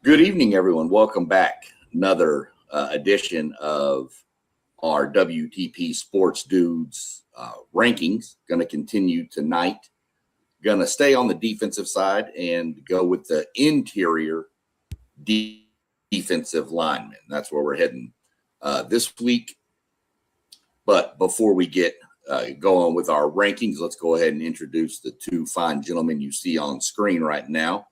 Good evening, everyone. Welcome back. Another edition of our WTP Sports Dudes rankings. Going to continue tonight. Going to stay on the defensive side and go with the interior defensive linemen. That's where we're heading this week. But before we get going with our rankings, let's go ahead and introduce the two fine gentlemen you see on screen right now.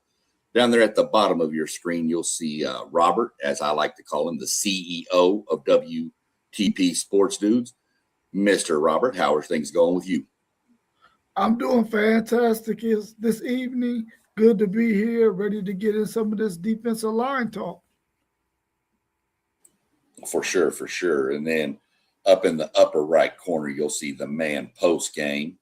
Down there at the bottom of your screen, you'll see Robert, as I like to call him, the CEO of WTP Sports Dudes. Mr. Robert, how are things going with you? I'm doing fantastic this evening. Good to be here, ready to get in some of this defensive line talk. For sure. And then up in the upper right corner, you'll see the man post game.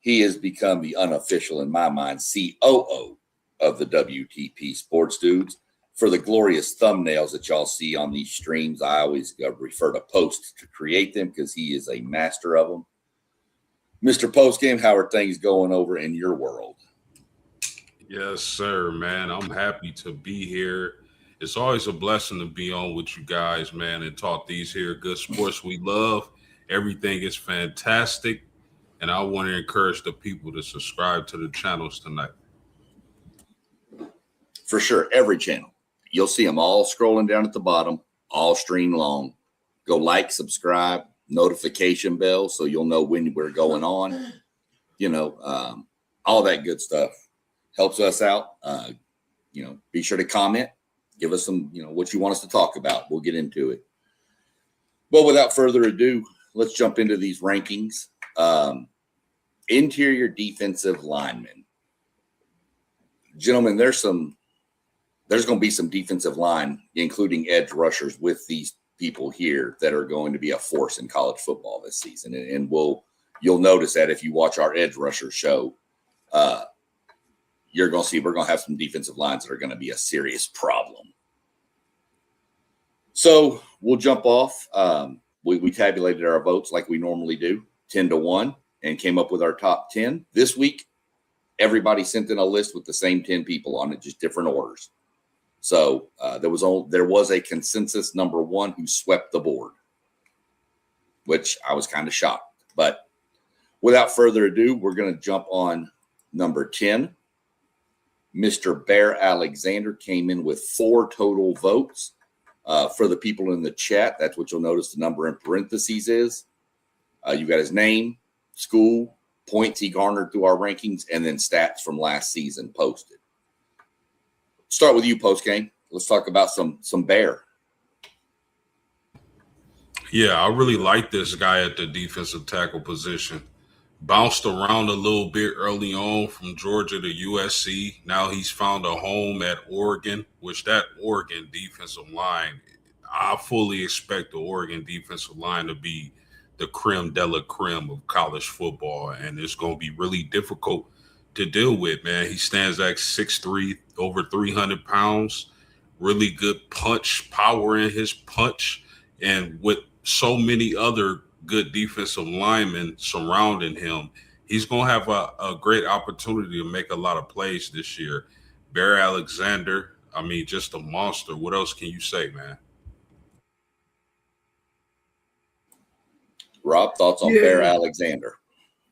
He has become the unofficial, in my mind, COO of the WTP Sports Dudes. For the glorious thumbnails that y'all see on these streams, I always refer to Post to create them because he is a master of them. Mr. Postgame, how are things going over in your world? Yes, sir, man. I'm happy to be here. It's always a blessing to be on with you guys, man, and talk these here good sports we love. Everything is fantastic, and I want to encourage the people to subscribe to the channels tonight. For sure, every channel. You'll see them all scrolling down at the bottom, all stream long. Go like, subscribe, notification bell so you'll know when we're going on. All that good stuff helps us out. Be sure to comment. Give us some, what you want us to talk about. We'll get into it. But without further ado, let's jump into these rankings. Interior defensive linemen. Gentlemen, there's going to be some defensive line, including edge rushers, with these people here that are going to be a force in college football this season. And you'll notice that if you watch our edge rusher show, you're going to see we're going to have some defensive lines that are going to be a serious problem. So we'll jump off. We tabulated our votes like we normally do, 10-1, and came up with our top 10. This week, everybody sent in a list with the same 10 people on it, just different orders. So there was a consensus number one who swept the board, which I was kind of shocked. But without further ado, we're going to jump on number 10. Mr. Bear Alexander came in with 4 total votes. For the people in the chat, that's what you'll notice the number in parentheses is. You got his name, school, points he garnered through our rankings, and then stats from last season posted. Start with you, Postgame. Let's talk about some Bear. Yeah, I really like this guy at the defensive tackle position. Bounced around a little bit early on from Georgia to USC. Now he's found a home at Oregon, which that Oregon defensive line, I fully expect the Oregon defensive line to be the creme de la creme of college football, and it's going to be really difficult to deal with, man. He stands at 6'3", over 300 pounds, really good punch, power in his punch, and with so many other good defensive linemen surrounding him, he's going to have a great opportunity to make a lot of plays this year. Bear Alexander, just a monster. What else can you say, man? Rob, thoughts on Bear Alexander?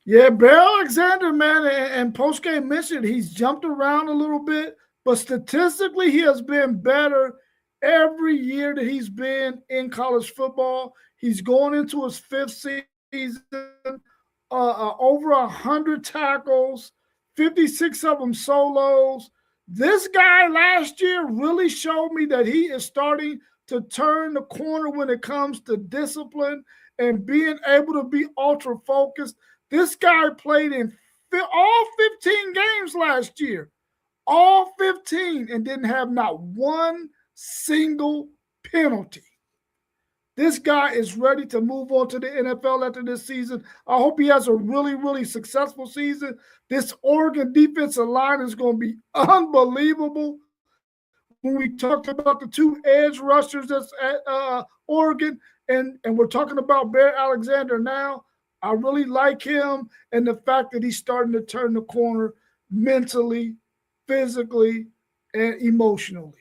Yeah, Bear Alexander, man, and postgame mentioned he's jumped around a little bit, but statistically he has been better every year that he's been in college football. He's going into his 5th season, over 100 tackles, 56 of them solos. This guy last year really showed me that he is starting to turn the corner when it comes to discipline and being able to be ultra focused. This guy played in all 15 games last year, all 15, and didn't have not one single penalty. This guy is ready to move on to the NFL after this season. I hope he has a really, really successful season. This Oregon defensive line is going to be unbelievable. When we talked about the 2 edge rushers that's at Oregon, and we're talking about Bear Alexander now, I really like him and the fact that he's starting to turn the corner mentally, physically, and emotionally.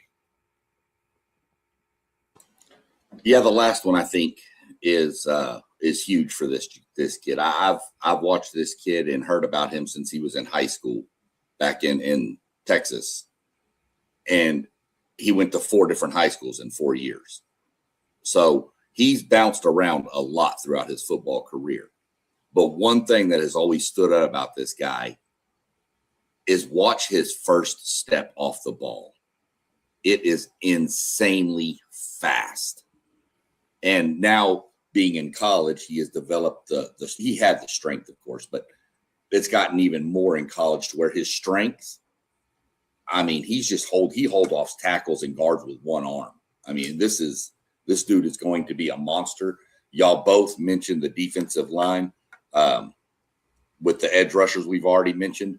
Yeah, the last one I think is huge for this kid. I've watched this kid and heard about him since he was in high school back in Texas, and he went to 4 different high schools in 4 years. So he's bounced around a lot throughout his football career. But one thing that has always stood out about this guy is watch his first step off the ball. It is insanely fast. And now being in college, he has developed he had the strength, of course, but it's gotten even more in college to where his strength, I mean, he hold off tackles and guards with one arm. I mean, this dude is going to be a monster. Y'all both mentioned the defensive line with the edge rushers we've already mentioned.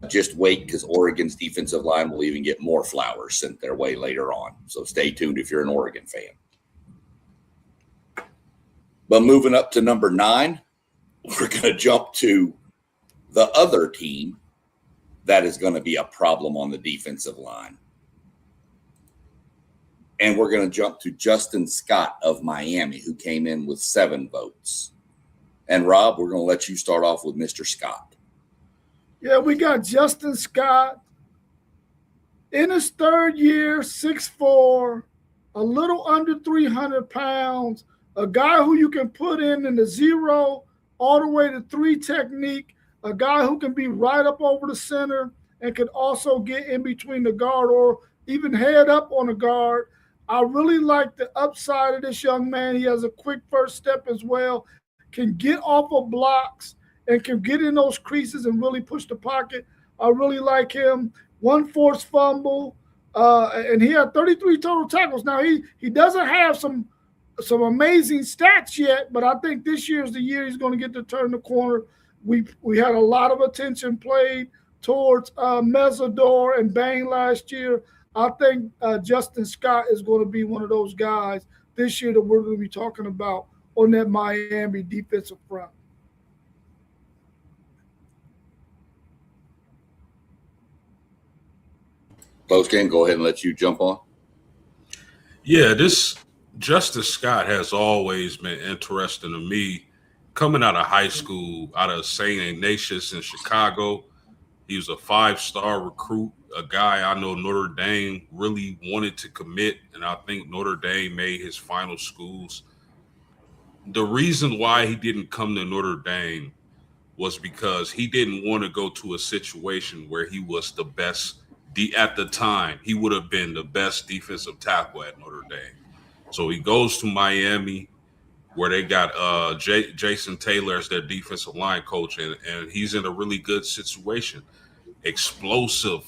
Just wait, because Oregon's defensive line will even get more flowers sent their way later on. So stay tuned if you're an Oregon fan. But moving up to number 9, we're going to jump to the other team that is going to be a problem on the defensive line. And we're going to jump to Justin Scott of Miami, who came in with 7 votes. And Rob, we're going to let you start off with Mr. Scott. Yeah, we got Justin Scott in his 3rd year, 6'4", a little under 300 pounds, a guy who you can put in the 0 all the way to 3 technique, a guy who can be right up over the center and can also get in between the guard or even head up on the guard. I really like the upside of this young man. He has a quick first step as well, can get off of blocks and can get in those creases and really push the pocket. I really like him. 1 forced fumble, and he had 33 total tackles. Now, he doesn't have some amazing stats yet, but I think this year is the year he's going to get to turn the corner. We had a lot of attention played towards Mesidor and Bain last year. I think Justin Scott is going to be one of those guys this year that we're going to be talking about on that Miami defensive front. Postgame, go ahead and let you jump on. Yeah, this Justin Scott has always been interesting to me. Coming out of high school, out of St. Ignatius in Chicago, he was a 5-star recruit, a guy I know Notre Dame really wanted to commit, and I think Notre Dame made his final schools. The reason why he didn't come to Notre Dame was because he didn't want to go to a situation where he was the best. At the time, he would have been the best defensive tackle at Notre Dame. So he goes to Miami, where they got Jason Taylor as their defensive line coach, and he's in a really good situation. Explosive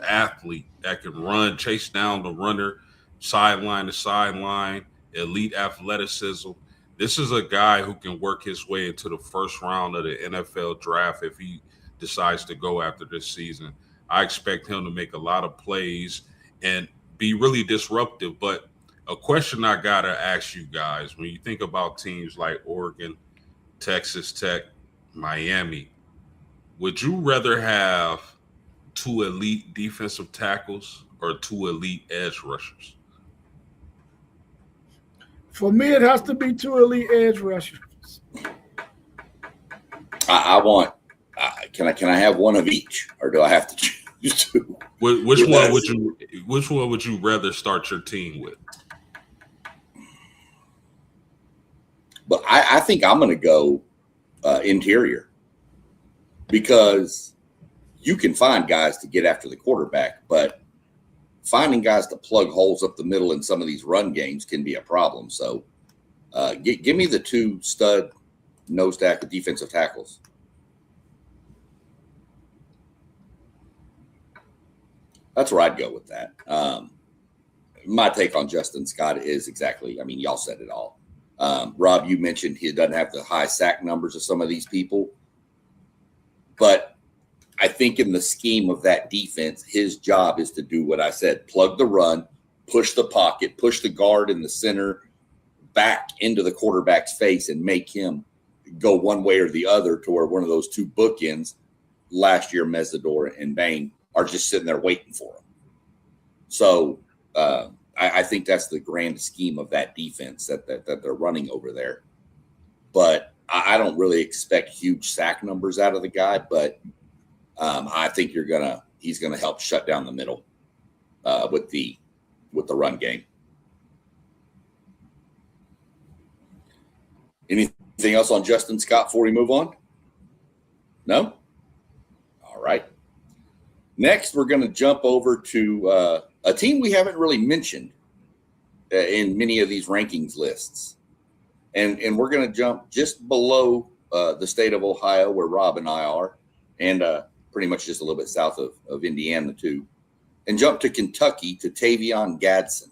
athlete that can run, chase down the runner, sideline to sideline, elite athleticism. This is a guy who can work his way into the first round of the NFL draft if he decides to go after this season. I expect him to make a lot of plays and be really disruptive. But a question I got to ask you guys, when you think about teams like Oregon, Texas Tech, Miami, would you rather have 2 elite defensive tackles or 2 elite edge rushers? For me, it has to be 2 elite edge rushers. I want. Can I have one of each, or do I have to choose 2? Which one would you rather start your team with? But I think I'm going to go interior, because you can find guys to get after the quarterback, but finding guys to plug holes up the middle in some of these run games can be a problem. So give me the 2 stud nose tackle defensive tackles. That's where I'd go with that. My take on Justin Scott is exactly, I mean, y'all said it all. Rob, you mentioned he doesn't have the high sack numbers of some of these people, but I think in the scheme of that defense, his job is to do what I said: plug the run, push the pocket, push the guard in the center back into the quarterback's face and make him go one way or the other to where one of those 2 bookends last year, Mesidor and Bain, are just sitting there waiting for him. So I think that's the grand scheme of that defense that they're running over there. But I don't really expect huge sack numbers out of the guy, but I think he's gonna help shut down the middle with the run game. Anything else on Justin Scott before we move on? No? All right. Next, we're going to jump over to a team we haven't really mentioned in many of these rankings lists. And we're going to jump just below the state of Ohio, where Rob and I are, and pretty much just a little bit south of Indiana, too, and jump to Kentucky to Tavion Gadsden.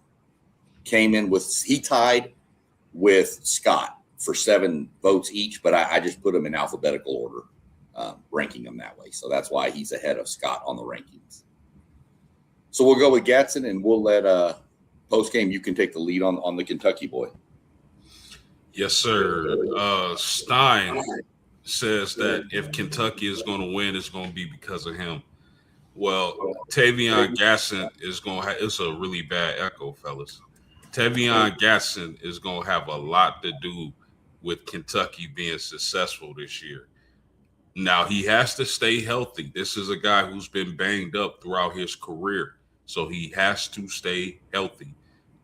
He tied with Scott for 7 votes each, but I just put them in alphabetical order, ranking them that way. So that's why he's ahead of Scott on the rankings. So we'll go with Gadsden, and we'll let post-game, you can take the lead on the Kentucky boy. Yes, sir. Stein says that if Kentucky is going to win, it's going to be because of him. Well, Tavion Gadsden is going to have – it's a really bad echo, fellas. Tavion Gadsden is going to have a lot to do with Kentucky being successful this year. Now, he has to stay healthy. This is a guy who's been banged up throughout his career, so he has to stay healthy.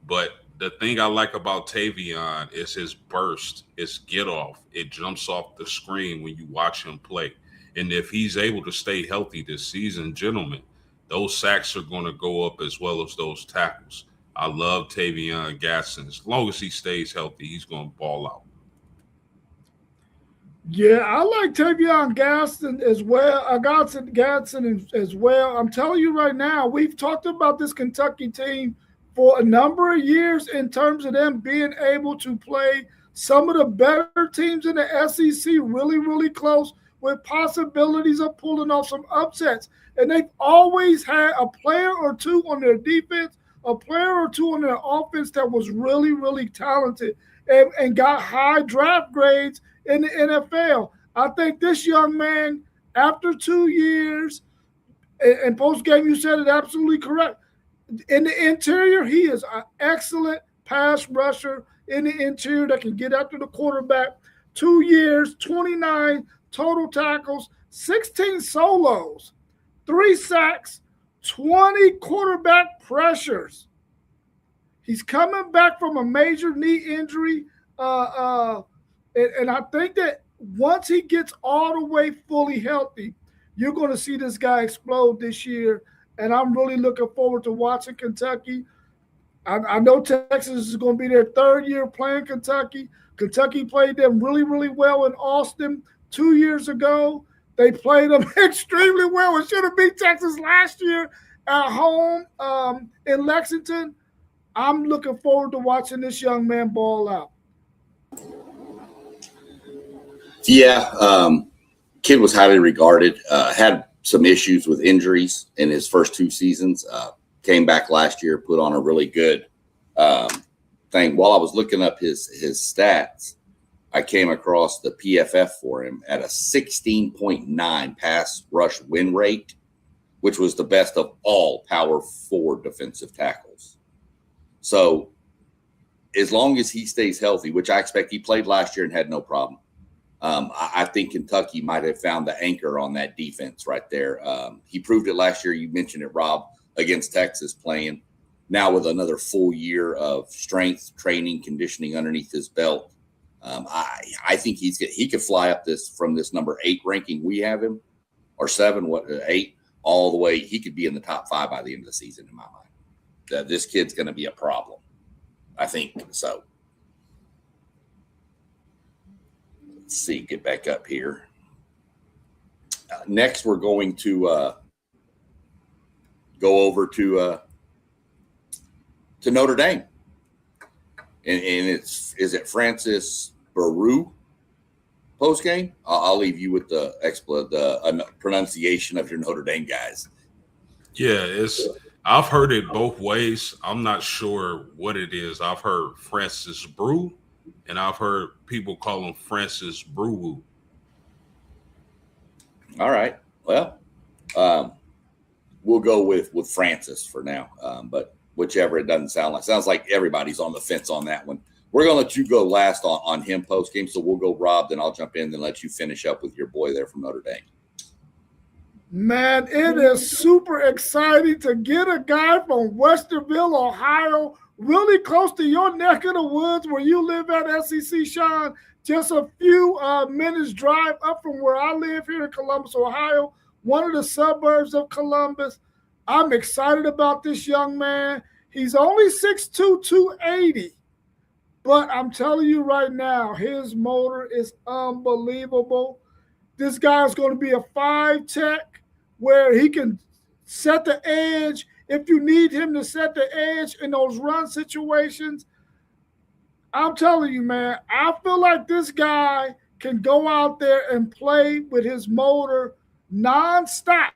But the thing I like about Tavion is his burst, his get off. It jumps off the screen when you watch him play. And if he's able to stay healthy this season, gentlemen, those sacks are going to go up as well as those tackles. I love Tavion Gadsden. As long as he stays healthy, he's going to ball out. Yeah, I like Tavion Gadsden as well. Gadsden as well. I'm telling you right now, we've talked about this Kentucky team for a number of years in terms of them being able to play some of the better teams in the SEC really, really close with possibilities of pulling off some upsets. And they've always had a player or two on their defense, a player or two on their offense that was really, really talented and got high draft grades in the NFL. I think this young man, after 2 years, and post-game you said it absolutely correct. In the interior, he is an excellent pass rusher in the interior that can get after the quarterback. 2 years, 29 total tackles, 16 solos, 3 sacks, 20 quarterback pressures. He's coming back from a major knee injury. And I think that once he gets all the way fully healthy, you're going to see this guy explode this year. And I'm really looking forward to watching Kentucky. I know Texas is going to be their 3rd year playing Kentucky. Kentucky played them really, really well in Austin 2 years ago. They played them extremely well. It should have beat Texas last year at home in Lexington. I'm looking forward to watching this young man ball out. Yeah, kid was highly regarded, had some issues with injuries in his first 2 seasons, came back last year, put on a really good thing. While I was looking up his stats, I came across the PFF for him at a 16.9 pass rush win rate, which was the best of all Power 4 defensive tackles. So as long as he stays healthy, which I expect, he played last year and had no problem. I think Kentucky might have found the anchor on that defense right there. He proved it last year. You mentioned it, Rob, against Texas, playing now with another full year of strength, training, conditioning underneath his belt. I think he could fly up from this number 8 ranking we have him, or 7, 8, all the way. He could be in the top 5 by the end of the season, in my mind. This kid's going to be a problem. I think so. Let's see, get back up here. Next, we're going to go over to Notre Dame, and is it Francis Baru post game? I'll leave you with the pronunciation of your Notre Dame guys. Yeah, I've heard it both ways. I'm not sure what it is. I've heard Francis Brew, and I've heard people call him Francis Brew. All right. Well, we'll go with Francis for now. But whichever, it doesn't sound like. Sounds like everybody's on the fence on that one. We're going to let you go last on him post game. So we'll go Rob, then I'll jump in and let you finish up with your boy there from Notre Dame. Man, it is super exciting to get a guy from Westerville, Ohio, really close to your neck of the woods where you live at, SEC, Sean. Just a few minutes drive up from where I live here in Columbus, Ohio, one of the suburbs of Columbus. I'm excited about this young man. He's only 6'2", 280. But I'm telling you right now, his motor is unbelievable. This guy is going to be a 5 tech where he can set the edge if you need him to set the edge in those run situations. I'm telling you, man, I feel like this guy can go out there and play with his motor nonstop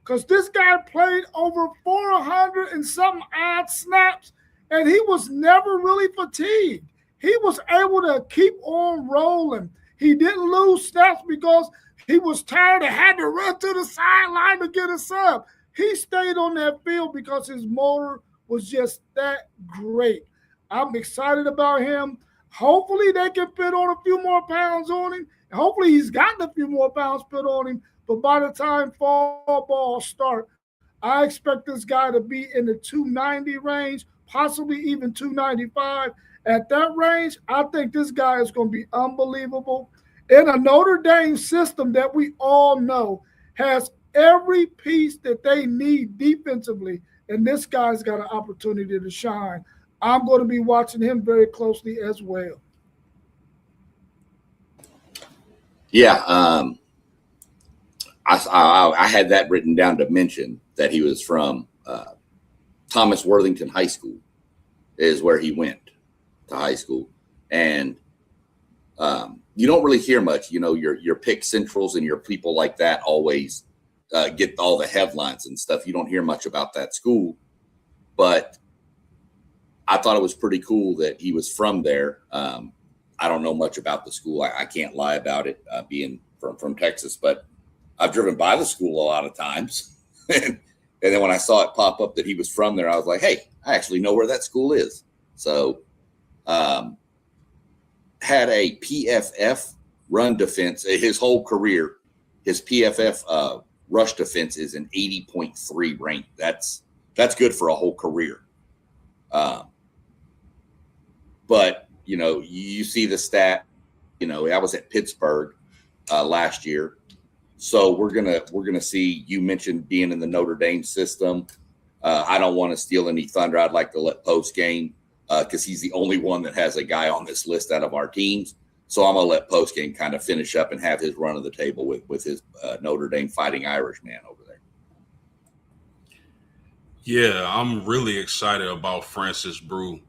because this guy played over 400 and some odd snaps, and he was never really fatigued. He was able to keep on rolling. He didn't lose snaps because he was tired and had to run to the sideline to get a sub. He stayed on that field because his motor was just that great. I'm excited about him. Hopefully they can fit on a few more pounds on him. Hopefully he's gotten a few more pounds put on him. But by the time fall ball start, I expect this guy to be in the 290 range, possibly even 295. At that range, I think this guy is going to be unbelievable. In a Notre Dame system that we all know has every piece that they need defensively, and this guy's got an opportunity to shine. I'm going to be watching him very closely as well. Yeah, I had that written down to mention that he was from Thomas Worthington High School is where he went to high school. And you don't really hear much, your Pick Centrals and your people like that always get all the headlines and stuff. You don't hear much about that school, but I thought it was pretty cool that he was from there. I don't know much about the school. I can't lie about it, being from Texas, but I've driven by the school a lot of times. And then when I saw it pop up that he was from there, I was like, hey, I actually know where that school is. So had a PFF run defense his whole career. His PFF rush defense is an 80.3 rank. That's good for a whole career. But you see the stat. I was at Pittsburgh last year, so we're gonna see. You mentioned being in the Notre Dame system. I don't want to steal any thunder. I'd like to let post game because he's the only one that has a guy on this list out of our teams. So I'm gonna let post game kind of finish up and have his run of the table with his Notre Dame Fighting Irish man over there. Yeah, I'm really excited about Francis Brew.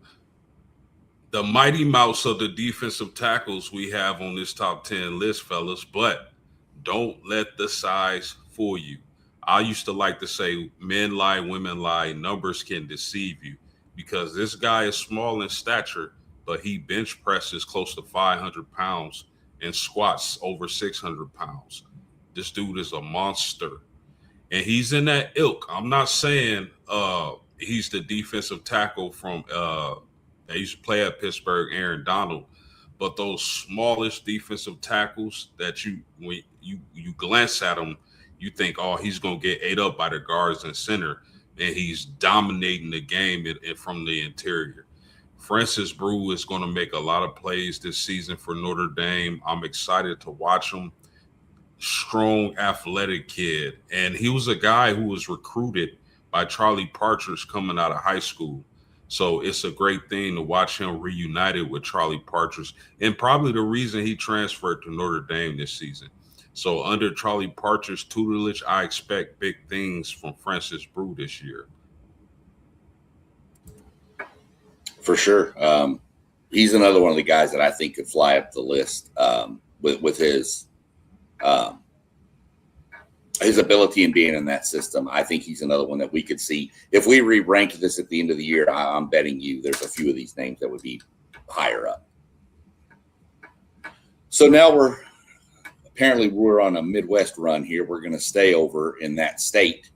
The mighty mouse of the defensive tackles we have on this top 10 list, fellas, but don't let the size fool you. I used to like to say men lie, women lie, numbers can deceive you because this guy is small in stature, but he bench presses close to 500 pounds and squats over 600 pounds. This dude is a monster. And he's in that ilk. I'm not saying he's the defensive tackle from I used to play at Pittsburgh, Aaron Donald, but those smallish defensive tackles that when you glance at him, you think, oh, he's going to get ate up by the guards and center, and he's dominating the game from the interior. Francis Brew is going to make a lot of plays this season for Notre Dame. I'm excited to watch him. Strong, athletic kid, and he was a guy who was recruited by Charlie Partridge coming out of high school. So it's a great thing to watch him reunited with Charlie Partridge, and probably the reason he transferred to Notre Dame this season. So under Charlie Partridge's tutelage, I expect big things from Francis Brew this year. For sure. He's another one of the guys that I think could fly up the list with his ability in being in that system. I think he's another one that we could see. If we re-ranked this at the end of the year, I'm betting you there's a few of these names that would be higher up. So now we're on a Midwest run here. We're going to stay over in that state.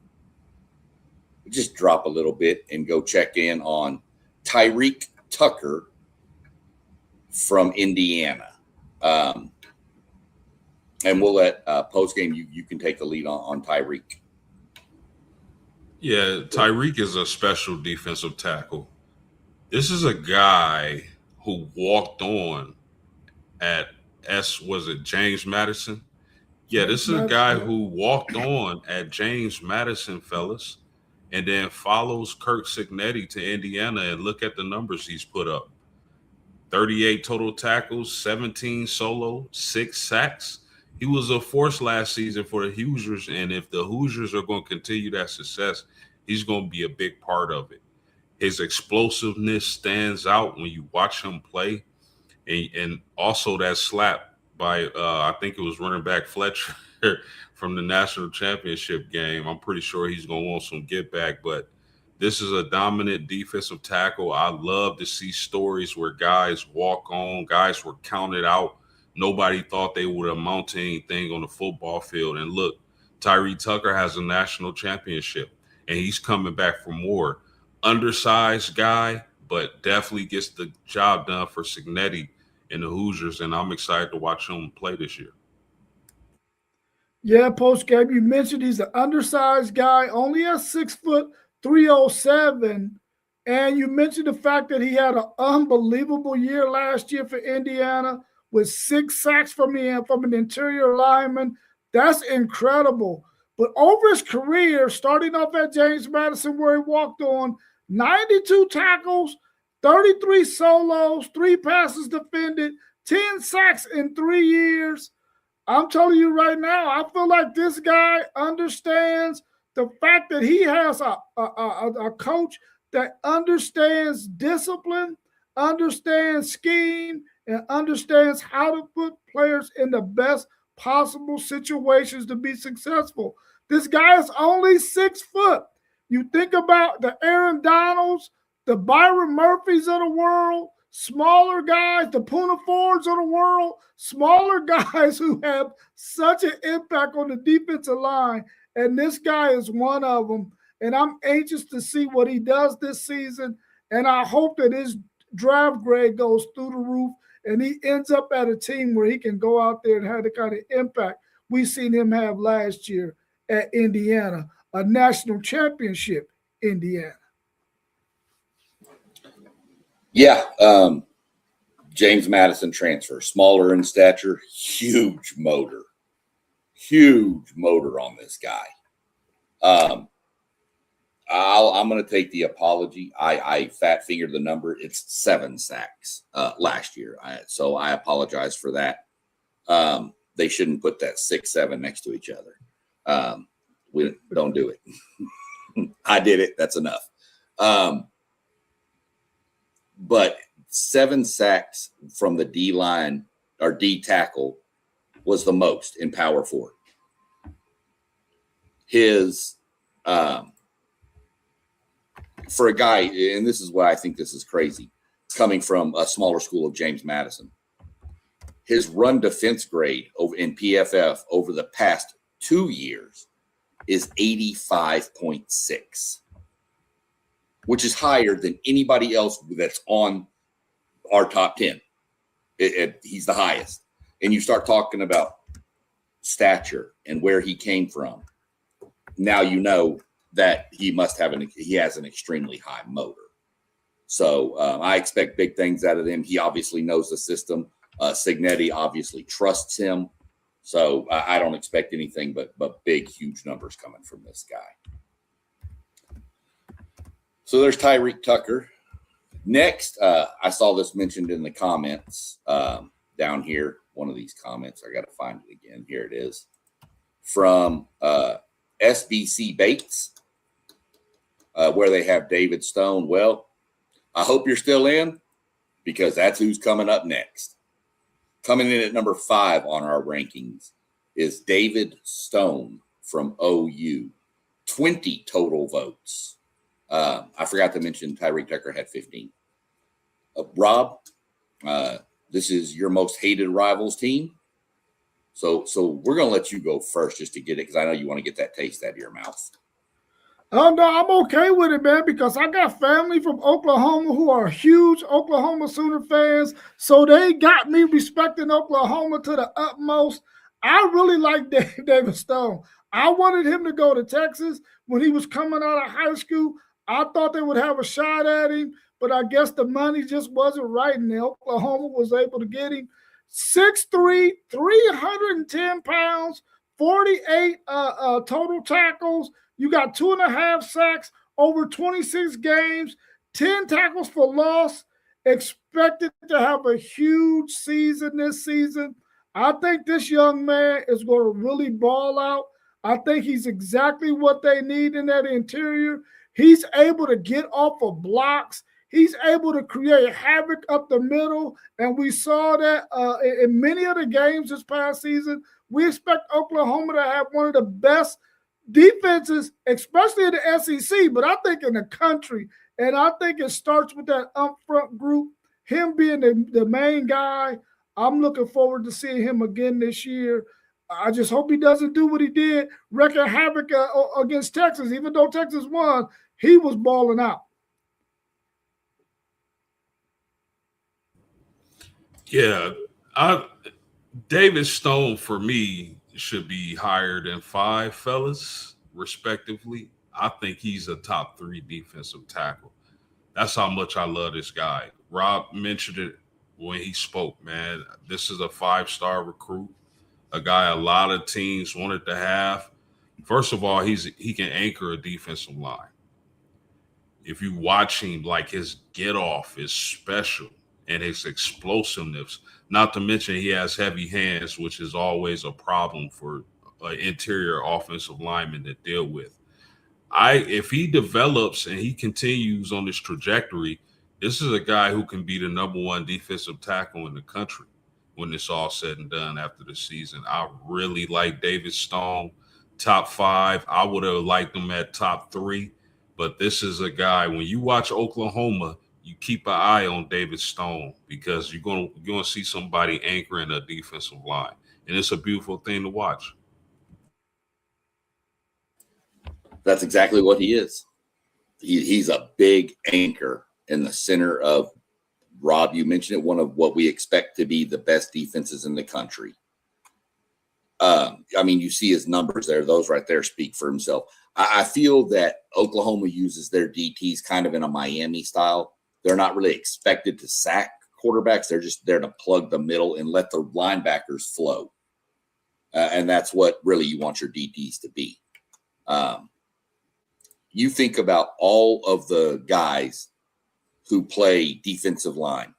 just drop a little bit and go check in on Tyreek Tucker from Indiana. And we'll let post game you can take the lead on Tyreek. Yeah, Tyreek is a special defensive tackle. This is a guy who walked on at was it James Madison? Yeah, this is a guy who walked on at James Madison, fellas, and then follows Kirk Cignetti to Indiana, and look at the numbers he's put up. 38 total tackles, 17 solo, 6 sacks. He was a force last season for the Hoosiers, and if the Hoosiers are going to continue that success, he's going to be a big part of it. His explosiveness stands out when you watch him play, and also that slap by I think it was running back Fletcher from the national championship game. I'm pretty sure he's going to want some get back, but this is a dominant defensive tackle. I love to see stories where guys walk on, guys were counted out. Nobody thought they would amount to anything on the football field. And look, Tyree Tucker has a national championship, and he's coming back for more. Undersized guy, but definitely gets the job done for Cignetti and the Hoosiers, and I'm excited to watch him play this year. Yeah, post game, you mentioned he's an undersized guy, only at 6'307", and you mentioned the fact that he had an unbelievable year last year for Indiana with 6 sacks from an interior lineman. That's incredible. But over his career, starting off at James Madison where he walked on, 92 tackles, 33 solos, 3 passes defended, 10 sacks in 3 years. I'm telling you right now, I feel like this guy understands the fact that he has a coach that understands discipline, understands scheme, and understands how to put players in the best possible situations to be successful. This guy is only 6 foot. You think about the Aaron Donalds, the Byron Murphys of the world, smaller guys, the Poona Fords of the world, smaller guys who have such an impact on the defensive line. And this guy is one of them. And I'm anxious to see what he does this season. And I hope that his draft grade goes through the roof and he ends up at a team where he can go out there and have the kind of impact we seen him have last year at Indiana, a national championship Indiana. Yeah, James Madison transfer, smaller in stature, huge motor on this guy. I'm going to take the apology. I fat fingered the number. It's 7 sacks last year. So I apologize for that. They shouldn't put that 6, 7 next to each other. We don't do it. I did it. That's enough. But 7 sacks from the D line or D tackle was the most in power forward. His for a guy, and this is why I think this is crazy, coming from a smaller school of James Madison, his run defense grade in PFF over the past 2 years is 85.6, which is higher than anybody else that's on our top 10. He's the highest. And you start talking about stature and where he came from. Now you know that he has an extremely high motor. So I expect big things out of him. He obviously knows the system. Cignetti obviously trusts him. So I don't expect anything but big, huge numbers coming from this guy. So there's Tyreek Tucker. Next, I saw this mentioned in the comments down here. One of these comments, I got to find it again. Here it is. From SBC Bates, where they have David Stone. Well, I hope you're still in because that's who's coming up next. Coming in at number 5 on our rankings is David Stone from OU. 20 total votes. I forgot to mention Tyreek Tucker had 15. Rob, this is your most hated rivals team. So we're going to let you go first just to get it because I know you want to get that taste out of your mouth. Oh no, I'm okay with it, man, because I got family from Oklahoma who are huge Oklahoma Sooner fans. So they got me respecting Oklahoma to the utmost. I really like David Stone. I wanted him to go to Texas when he was coming out of high school. I thought they would have a shot at him, but I guess the money just wasn't right, and Oklahoma was able to get him. 6'3", 310 pounds, 48 total tackles. You got 2.5 sacks over 26 games, 10 tackles for loss. Expected to have a huge season this season. I think this young man is going to really ball out. I think he's exactly what they need in that interior. He's able to get off of blocks. He's able to create havoc up the middle, and we saw that in many of the games this past season. We expect Oklahoma to have one of the best defenses, especially in the SEC, but I think in the country. And I think it starts with that up front group, him being the main guy. I'm looking forward to seeing him again this year. I just hope he doesn't do what he did, wreaking havoc against Texas. Even though Texas won, he was balling out. Yeah, David Stone for me should be higher than 5 fellas, respectively. I think he's a top 3 defensive tackle. That's how much I love this guy. Rob mentioned it when he spoke, man. This is a 5-star recruit, a guy a lot of teams wanted to have. First of all, he can anchor a defensive line. If you watch him, like his get off is special and his explosiveness. Not to mention he has heavy hands, which is always a problem for interior offensive linemen to deal with. If he develops and he continues on this trajectory, this is a guy who can be the number 1 defensive tackle in the country when it's all said and done after the season. I really like David Stone, top 5. I would have liked him at top 3, but this is a guy, when you watch Oklahoma, you keep an eye on David Stone because you're going to see somebody anchoring a defensive line, and it's a beautiful thing to watch. That's exactly what he is. He's a big anchor in the center of, Rob, you mentioned it, one of what we expect to be the best defenses in the country. I mean, you see his numbers there. Those right there speak for himself. I feel that Oklahoma uses their DTs kind of in a Miami style. They're not really expected to sack quarterbacks. They're just there to plug the middle and let the linebackers flow. And that's what really you want your DTs to be. You think about all of the guys who play defensive line.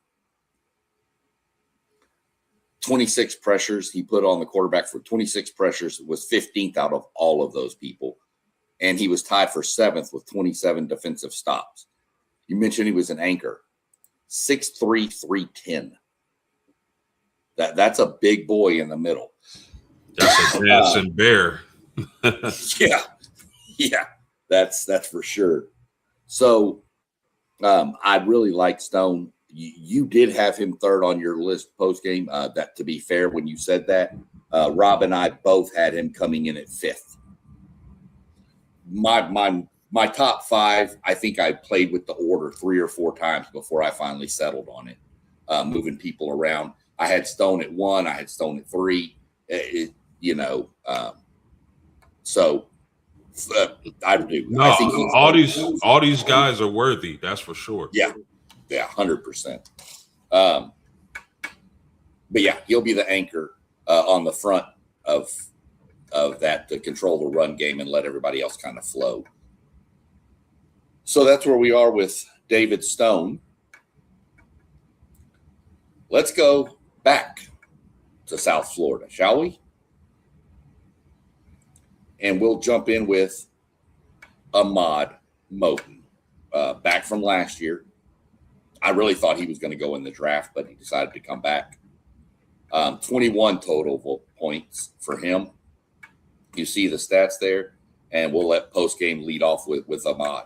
26 pressures he put on the quarterback for 26 pressures, was 15th out of all of those people. And he was tied for 7th with 27 defensive stops. You mentioned he was an anchor. 6'3", 310. That's a big boy in the middle. That's a dancing bear. Yeah, that's for sure. So I really like Stone. You did have him 3rd on your list post game. That, to be fair, when you said that, Rob and I both had him coming in at 5th. My top 5, I think I played with the order 3 or 4 times before I finally settled on it, moving people around. I had Stone at 1. I had Stone at 3. So I do. No, I think all these guys are worthy. That's for sure. Yeah, 100%. But yeah, he'll be the anchor on the front of that to control the run game and let everybody else kind of flow. So that's where we are with David Stone. Let's go back to South Florida, shall we? And we'll jump in with Ahmad Moten, back from last year. I really thought he was going to go in the draft, but he decided to come back. 21 total points for him. You see the stats there, and we'll let postgame lead off with Ahmad.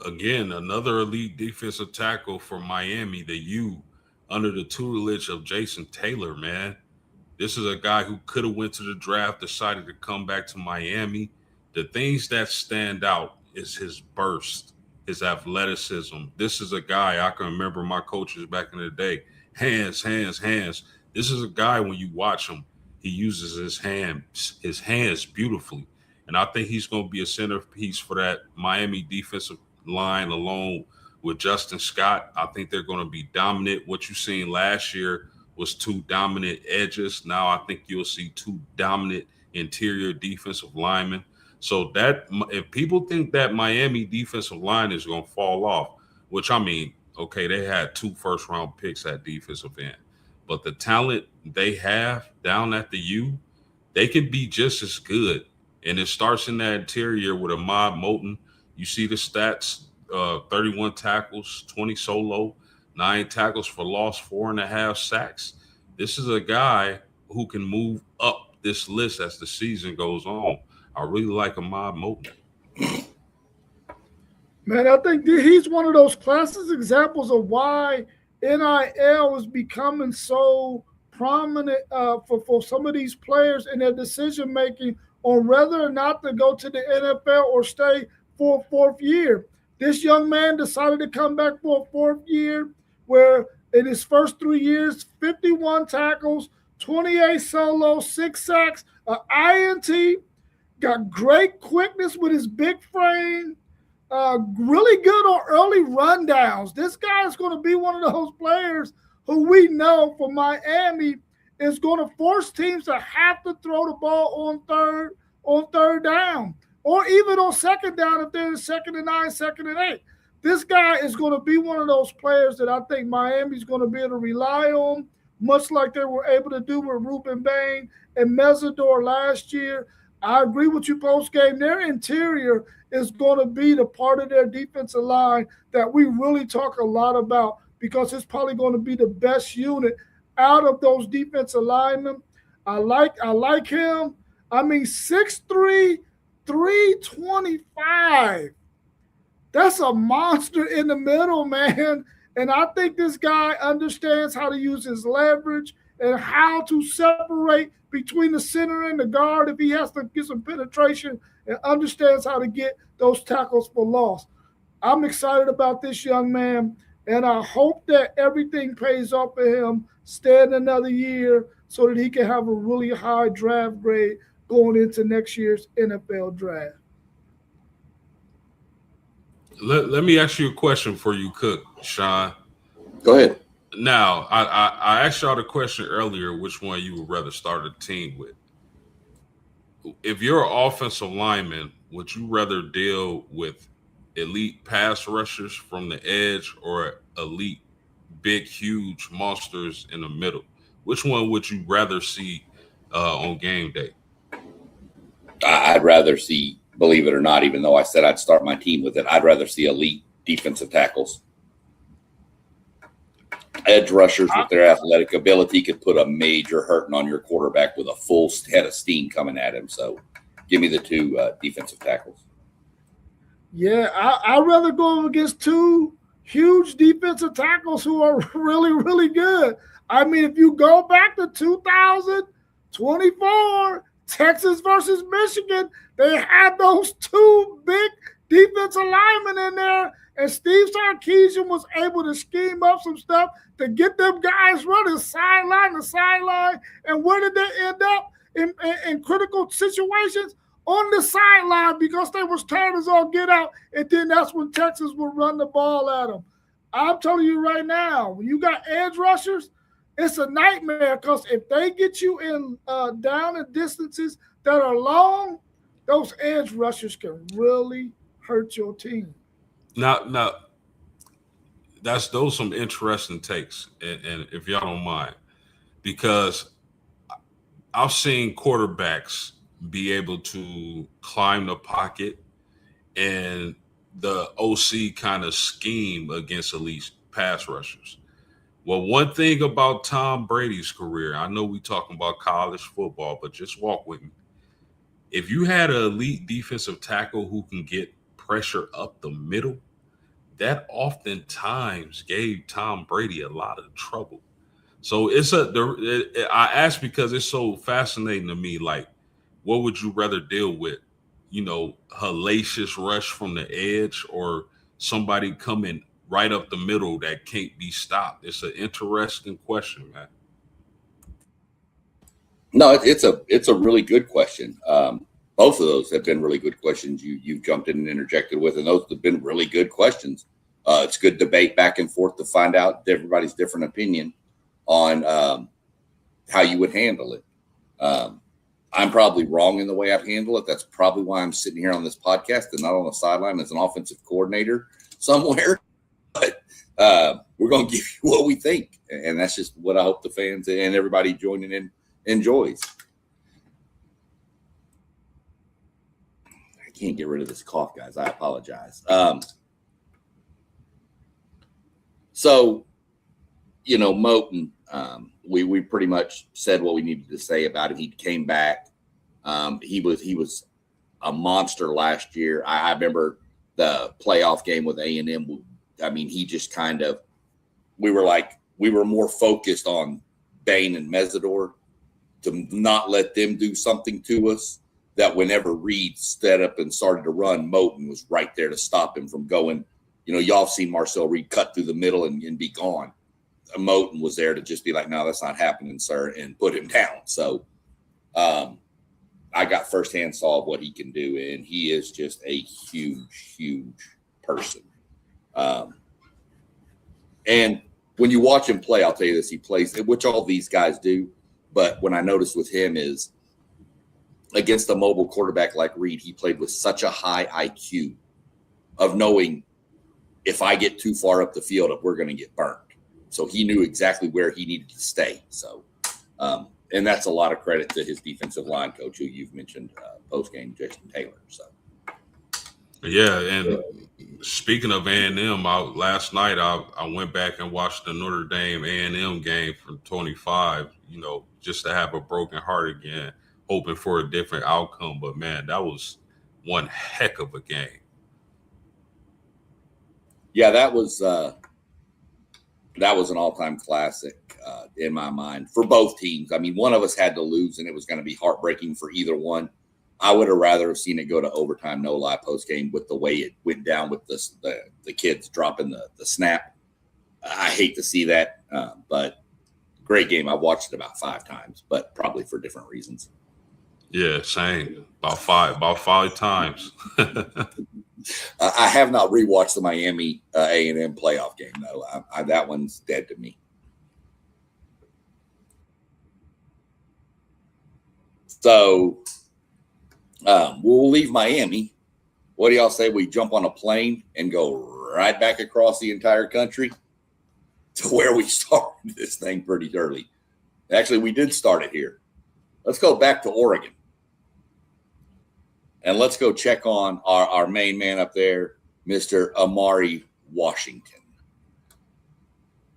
Again, another elite defensive tackle for Miami, the U, under the tutelage of Jason Taylor, man. This is a guy who could have went to the draft, decided to come back to Miami. The things that stand out is his burst, his athleticism. This is a guy I can remember my coaches back in the day. Hands, hands, hands. This is a guy when you watch him, he uses his hands beautifully. And I think he's going to be a centerpiece for that Miami defensive line along with Justin Scott. I think they're going to be dominant. What you seen last year was two dominant edges. Now I think you'll see two dominant interior defensive linemen. So that if people think that Miami defensive line is going to fall off, which I mean, okay, they had 2 first-round picks at defensive end, but the talent they have down at the U, they can be just as good. And it starts in that interior with Ahmad Moulton. You see the stats, 31 tackles, 20 solo, 9 tackles for loss, 4.5 sacks. This is a guy who can move up this list as the season goes on. I really like Ahmad Moulton. Man, I think he's one of those classic examples of why NIL is becoming so prominent for some of these players in their decision making on whether or not to go to the NFL or stay for a 4th year. This young man decided to come back for a 4th year, where in his first 3 years, 51 tackles, 28 solos, 6 sacks, an INT, got great quickness with his big frame, really good on early rundowns. This guy is going to be one of those players who we know for Miami is going to force teams to have to throw the ball on third down, or even on second down if they're in 2nd and 9, 2nd and 8. This guy is going to be one of those players that I think Miami's going to be able to rely on, much like they were able to do with Ruben Bain and Mesidor last year. I agree with you post-game. Their interior is going to be the part of their defensive line that we really talk a lot about, because it's probably going to be the best unit out of those defensive linemen. I like him. I mean, 6'3", 325. That's a monster in the middle, man. And I think this guy understands how to use his leverage and how to separate between the center and the guard if he has to get some penetration, and understands how to get those tackles for loss. I'm excited about this young man, and I hope that everything pays off for him, staying another year so that he can have a really high draft grade going into next year's NFL draft. Let me ask you a question for you, Cook, Sean. Go ahead. Now, I asked y'all the question earlier, which one you would rather start a team with. If you're an offensive lineman, would you rather deal with elite pass rushers from the edge or elite, big, huge monsters in the middle? Which one would you rather see on game day? I'd rather see, believe it or not, even though I said I'd start my team with it, I'd rather see elite defensive tackles. Edge rushers with their athletic ability could put a major hurting on your quarterback with a full head of steam coming at him. So give me the 2 defensive tackles. Yeah, I'd rather go against 2 huge defensive tackles who are really, really good. I mean, if you go back to 2024, Texas versus Michigan, they had those 2 big defensive linemen in there, and Steve Sarkisian was able to scheme up some stuff to get them guys running sideline to sideline. And where did they end up in critical situations? On the sideline, because they was turners on get out, and then that's when Texas would run the ball at them. I'm telling you right now, when you got edge rushers, it's a nightmare, because if they get you in down in distances that are long, those edge rushers can really hurt your team. Now, those some interesting takes, and if y'all don't mind, because I've seen quarterbacks be able to climb the pocket and the OC kind of scheme against elite pass rushers. Well, one thing about Tom Brady's career, I know we talking about college football, but just walk with me. If you had an elite defensive tackle who can get pressure up the middle, that oftentimes gave Tom Brady a lot of trouble. So I ask because it's so fascinating to me. Like, what would you rather deal with? hellacious rush from the edge or somebody coming right up the middle that can't be stopped? It's an interesting question, man. No, it's a really good question. Both of those have been really good questions you've jumped in and interjected with, and those have been really good questions. It's good debate back and forth to find out everybody's different opinion on how you would handle it. I'm probably wrong in the way I've handled it. That's probably why I'm sitting here on this podcast and not on the sideline as an offensive coordinator somewhere. But we're going to give you what we think, and that's just what I hope the fans and everybody joining in enjoys. I can't get rid of this cough, guys. I apologize. So, Moten, we pretty much said what we needed to say about him. He came back. He was a monster last year. I remember the playoff game with A&M. I mean, he just we were more focused on Bain and Mesidor to not let them do something to us, that whenever Reed stood up and started to run, Moten was right there to stop him from going. Y'all seen Marcel Reed cut through the middle and be gone. Moten was there to just be like, no, that's not happening, sir, and put him down. So I got firsthand saw of what he can do, and he is just a huge, huge person. And when you watch him play, I'll tell you this, he plays, which all these guys do, but when I noticed with him is against a mobile quarterback like Reed, he played with such a high IQ of knowing if I get too far up the field, we're going to get burnt. So he knew exactly where he needed to stay. So, and that's a lot of credit to his defensive line coach, who you've mentioned post-game, Jason Taylor. So, yeah, and speaking of A&M, last night I went back and watched the Notre Dame A&M game from 25. Just to have a broken heart again, hoping for a different outcome. But man, that was one heck of a game. Yeah, that was an all-time classic in my mind for both teams. I mean, one of us had to lose, and it was going to be heartbreaking for either one. I would have rather have seen it go to overtime, no lie, post-game with the way it went down with the kids dropping the snap. I hate to see that, but great game. I watched it about 5 times, but probably for different reasons. Yeah, same. About five times. I have not rewatched the Miami A&M playoff game, though. That one's dead to me. So we'll leave Miami. What do y'all say we jump on a plane and go right back across the entire country to where we started this thing pretty early? Actually, we did start it here. Let's go back to Oregon. And let's go check on our main man up there, Mr. Amari Washington.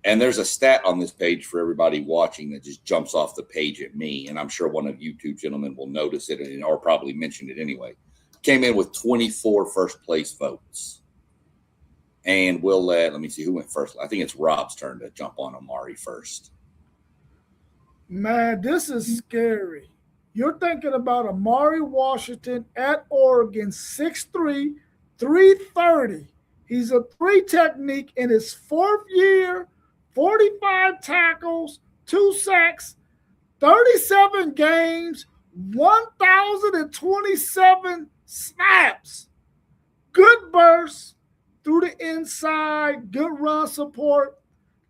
And there's a stat on this page for everybody watching that just jumps off the page at me. And I'm sure one of you two gentlemen will notice it or probably mention it anyway. Came in with 24 first place votes. And let me see who went first. I think it's Rob's turn to jump on Amari first. Man, this is scary. You're thinking about Amari Washington at Oregon, 6'3", 330. He's a 3 technique in his 4th year, 45 tackles, 2 sacks, 37 games, 1,027 snaps. Good burst through the inside, good run support.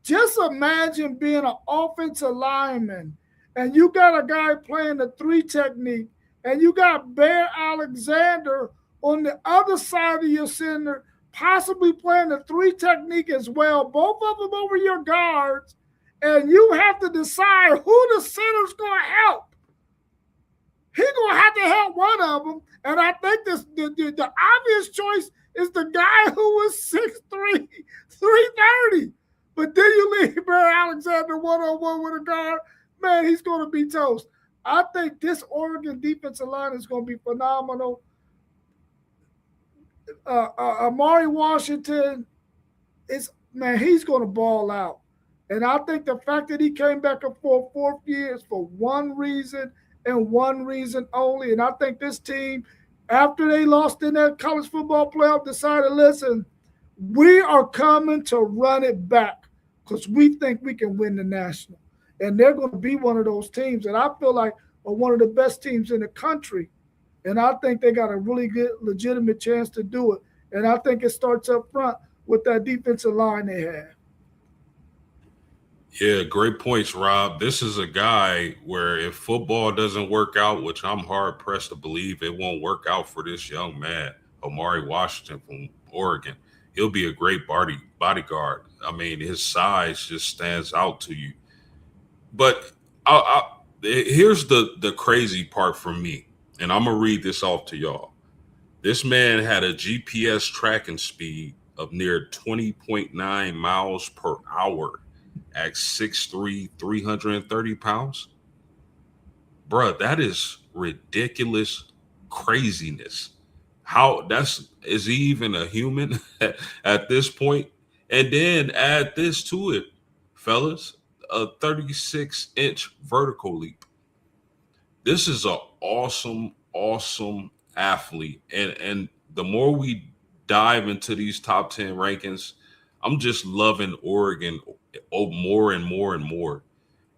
Just imagine being an offensive lineman and you got a guy playing the 3 technique, and you got Bear Alexander on the other side of your center, possibly playing the 3 technique as well, both of them over your guards, and you have to decide who the center's going to help. He's going to have to help one of them, and I think the obvious choice is the guy who was 6'3", 330. But then you leave Bear Alexander one-on-one with a guard, man, he's going to be toast. I think this Oregon defensive line is going to be phenomenal. Amari Washington he's going to ball out. And I think the fact that he came back for a 4th year is for one reason and one reason only. And I think this team after they lost in that college football playoff, decided, listen, we are coming to run it back because we think we can win the national. And they're going to be one of those teams that I feel like are one of the best teams in the country. And I think they got a really good, legitimate chance to do it. And I think it starts up front with that defensive line they have. Yeah, great points, Rob. This is a guy where if football doesn't work out, which I'm hard pressed to believe it won't work out for this young man, Omari Washington from Oregon, he'll be a great bodyguard. I mean, his size just stands out to you. But here's the crazy part for me, and I'm gonna read this off to y'all. This man had a GPS tracking speed of near 20.9 miles per hour at 6'3", 330 pounds. Bruh, that is ridiculous craziness. Is he even a human at this point? And then add this to it, fellas, a 36-inch vertical leap. This is an awesome athlete. And the more we dive into these top 10 rankings, I'm just loving Oregon more and more and more.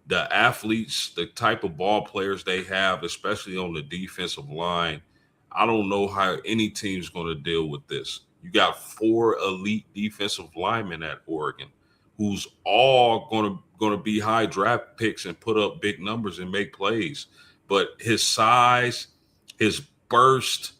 The athletes, the type of ball players they have, especially on the defensive line, I don't know how any team's going to deal with this. You got 4 elite defensive linemen at Oregon who's all going to be high draft picks and put up big numbers and make plays. But his size, his burst,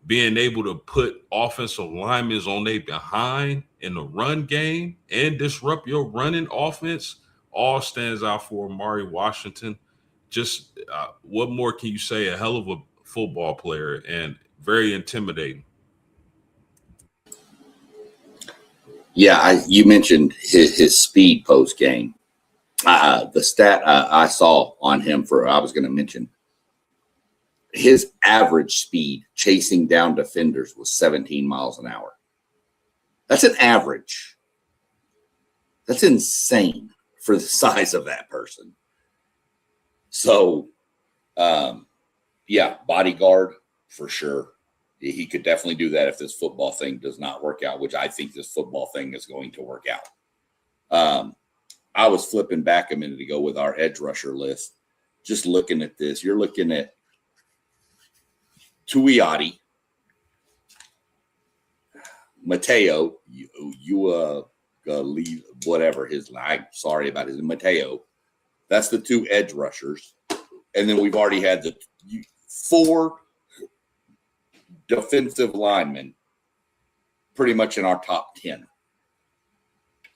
being able to put offensive linemen on their behind in the run game and disrupt your running offense all stands out for Amari Washington. Just what more can you say? A hell of a football player and very intimidating. Yeah, you mentioned his speed post game. The stat I saw on him I was going to mention, his average speed chasing down defenders was 17 miles an hour. That's an average. That's insane for the size of that person. So, yeah, bodyguard for sure. He could definitely do that if this football thing does not work out, which I think this football thing is going to work out. I was flipping back a minute ago with our edge rusher list, just looking at this. You're looking at Tuioti, Mateo, whatever his line. Sorry about his Mateo. That's the 2 edge rushers, and then we've already had the 4 defensive linemen, pretty much in our top 10.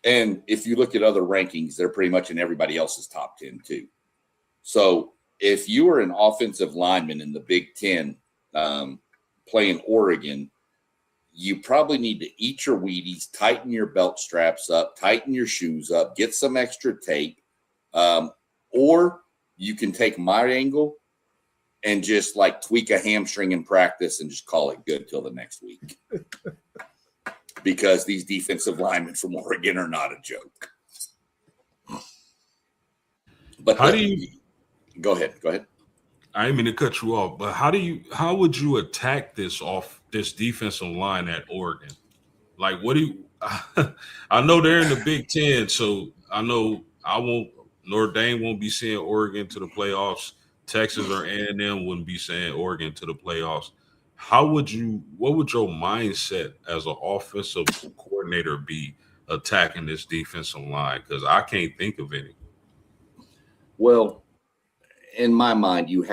And if you look at other rankings, they're pretty much in everybody else's top 10 too. So if you are an offensive lineman in the Big Ten, playing Oregon, you probably need to eat your Wheaties, tighten your belt straps up, tighten your shoes up, get some extra tape. Or you can take my angle and just like tweak a hamstring in practice and just call it good till the next week. Because these defensive linemen from Oregon are not a joke. But go ahead. I didn't mean to cut you off, but how would you attack this defensive line at Oregon? Like, what do you? I know they're in the Big Ten, so I know Notre Dame won't be seeing Oregon to the playoffs. Texas or A&M wouldn't be saying Oregon to the playoffs. What would your mindset as an offensive coordinator be attacking this defensive line? Because I can't think of any. Well, in my mind, you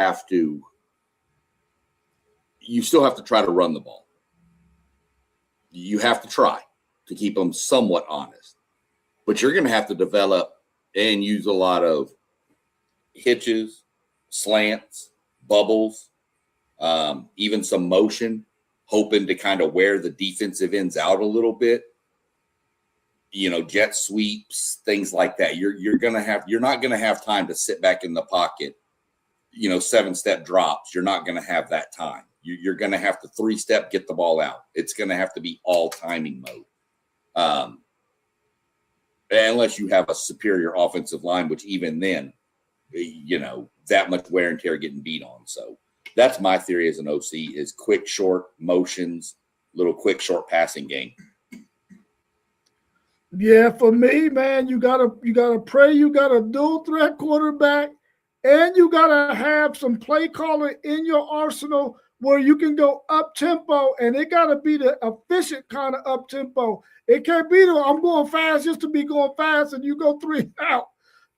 still have to try to run the ball. You have to try to keep them somewhat honest. But you're going to have to develop and use a lot of hitches, slants, bubbles, even some motion, hoping to kind of wear the defensive ends out a little bit. Jet sweeps, things like that. You're not going to have time to sit back in the pocket, 7-step drops. You're not going to have that time. You're going to have to 3-step, get the ball out. It's going to have to be all timing mode. Unless you have a superior offensive line, which even then, that much wear and tear getting beat on. So That's my theory as an OC is quick, short motions, little quick, short passing game. Yeah, for me, man, you gotta pray you got a dual threat quarterback, and you gotta have some play calling in your arsenal where you can go up tempo, and it gotta be the efficient kind of up tempo. It can't be the I'm going fast just to be going fast and you go 3 out.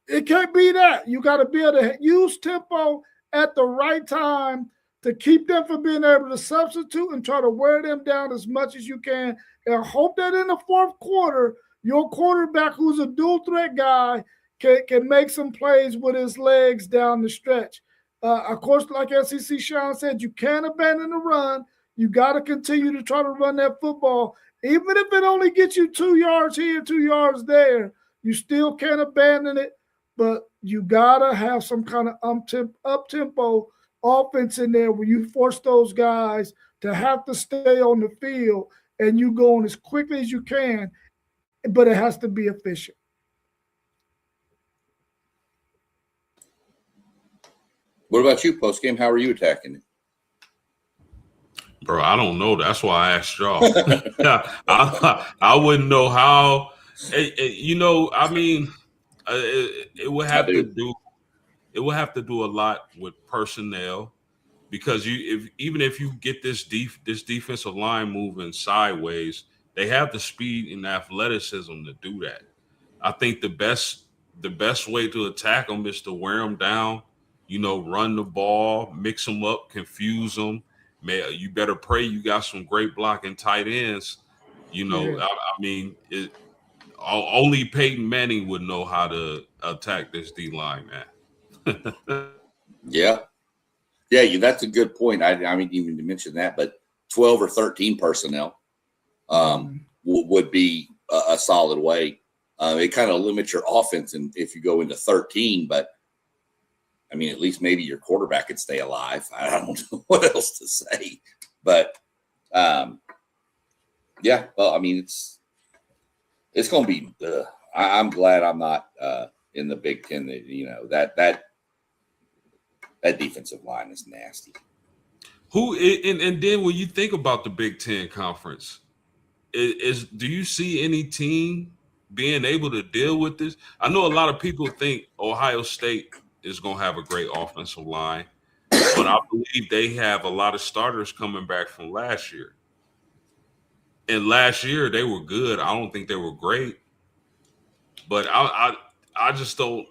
It can't be that. You got to be able to use tempo at the right time to keep them from being able to substitute and try to wear them down as much as you can, and hope that in the fourth quarter, your quarterback, who's a dual threat guy, can make some plays with his legs down the stretch. Of course, like SEC Sean said, you can't abandon the run. You got to continue to try to run that football. Even if it only gets you 2 yards here, 2 yards there, you still can't abandon it. But you got to have some kind of up-tempo offense in there where you force those guys to have to stay on the field and you going as quickly as you can, but it has to be efficient. What about you, postgame? How are you attacking it? Bro, I don't know. That's why I asked y'all. I wouldn't know how. I mean, it would have to do. It would have to do a lot with personnel, because even if you get this defensive line moving sideways, they have the speed and athleticism to do that. I think the best way to attack them is to wear them down. Run the ball, mix them up, confuse them. You better pray you got some great blocking tight ends. I mean, only Peyton Manning would know how to attack this D line, man. Yeah, that's a good point. I mean, even to mention that, but 12 or 13 personnel would be a solid way. It kind of limits your offense, and if you go into 13, but I mean, at least maybe your quarterback could stay alive. I don't know what else to say, but yeah. Well, I mean, it's going to be. I'm glad I'm not in the Big Ten. That defensive line is nasty. And then when you think about the Big Ten conference, do you see any team being able to deal with this? I know a lot of people think Ohio State is going to have a great offensive line, but I believe they have a lot of starters coming back from last year. And last year they were good. I don't think they were great, but I just don't.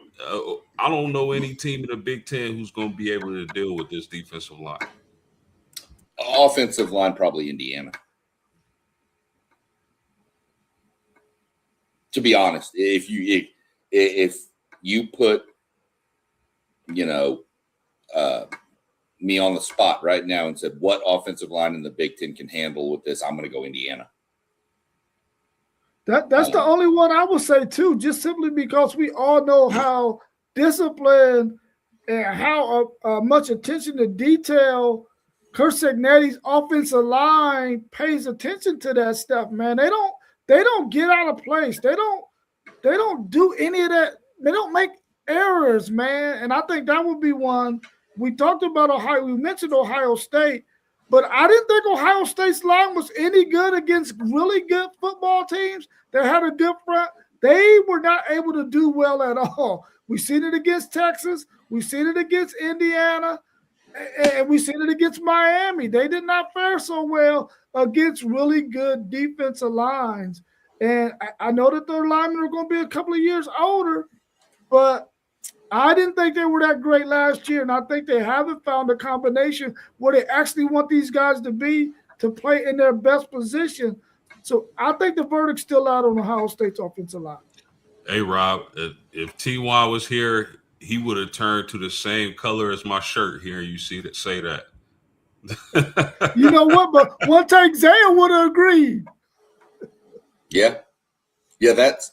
I don't know any team in the Big Ten who's going to be able to deal with this defensive line. Offensive line, probably Indiana. To be honest, if you put me on the spot right now and said, what offensive line in the Big Ten can handle with this, I'm going to go Indiana. That's the only one I would say too, just simply because we all know how disciplined and how much attention to detail Curt Cignetti's offensive line pays attention to that stuff, man. They don't get out of place. They don't do any of that. They don't make errors, man. And I think that would be one. We talked about Ohio. We mentioned Ohio State, but I didn't think Ohio State's line was any good against really good football teams that had a good front. They were not able to do well at all. We've seen it against Texas. We've seen it against Indiana. And we've seen it against Miami. They did not fare so well against really good defensive lines. And I know that their linemen are going to be a couple of years older, but I didn't think they were that great last year. And I think they haven't found a combination where they actually want these guys to be to play in their best position. So I think the verdict's still out on Ohio State's offensive line. Hey, Rob, if T.Y. was here, he would have turned to the same color as my shirt here. You see that? Say that. You know what? But one time Zaya would have agreed. Yeah. That's.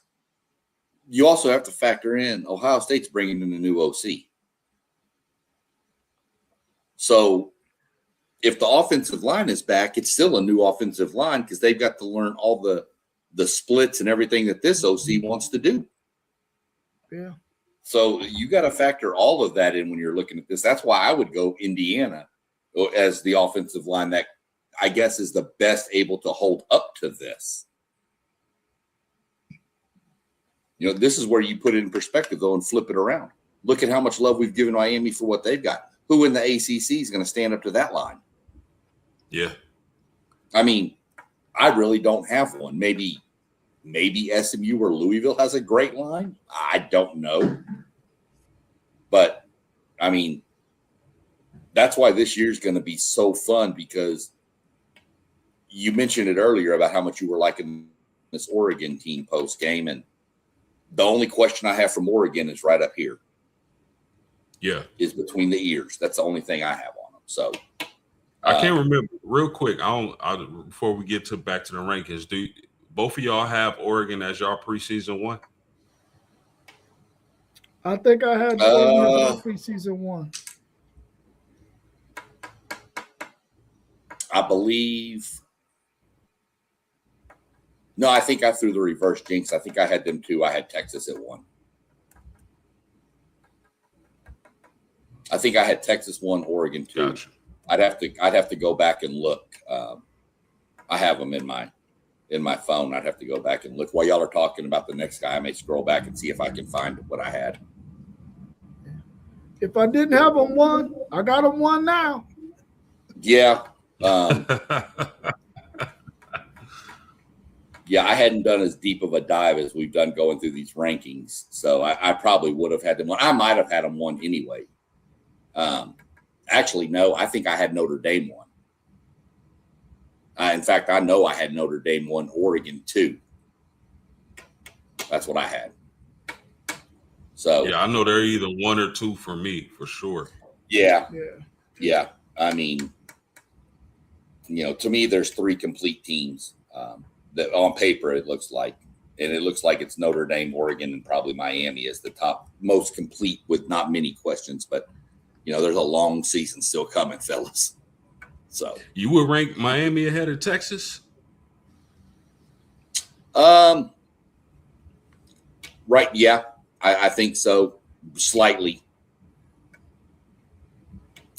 You also have to factor in Ohio State's bringing in a new OC. So if the offensive line is back, it's still a new offensive line because they've got to learn all the splits and everything that this OC wants to do. Yeah. So you got to factor all of that in when you're looking at this. That's why I would go Indiana as the offensive line that I guess is the best able to hold up to this. You know, this is where you put it in perspective, though, and flip it around. Look at how much love we've given Miami for what they've got. Who in the ACC is going to stand up to that line? Yeah. I mean, I really don't have one. Maybe SMU or Louisville has a great line. I don't know. But, I mean, that's why this year's going to be so fun, because you mentioned it earlier about how much you were liking this Oregon team post-game, and the only question I have from Oregon is right up here. Yeah. Is between the ears. That's the only thing I have on them. So I can't remember real quick. Before we get back to the rankings, do both of y'all have Oregon as y'all preseason one? I think I had Oregon as preseason one. I believe. No, I think I threw the reverse jinx. I think I had them too. I had Texas at 1. I think I had Texas 1, Oregon 2. Gotcha. I'd have to go back and look. I have them in my phone. I'd have to go back and look. While y'all are talking about the next guy, I may scroll back and see if I can find what I had. If I didn't have them 1, I got them 1 now. Yeah. Yeah, I hadn't done as deep of a dive as we've done going through these rankings. So I probably would have had them 1. I might have had them 1 anyway. Actually, no, I think I had Notre Dame 1. In fact, I know I had Notre Dame 1, Oregon 2. That's what I had. So yeah, I know they're either 1 or 2 for me, for sure. Yeah. I mean, you know, to me, there's 3 complete teams that on paper it looks like, and it looks like it's Notre Dame, Oregon, and probably Miami as the top most complete with not many questions. But you know, there's a long season still coming, fellas. So you would rank Miami ahead of Texas? Right. Yeah, I think so. Slightly.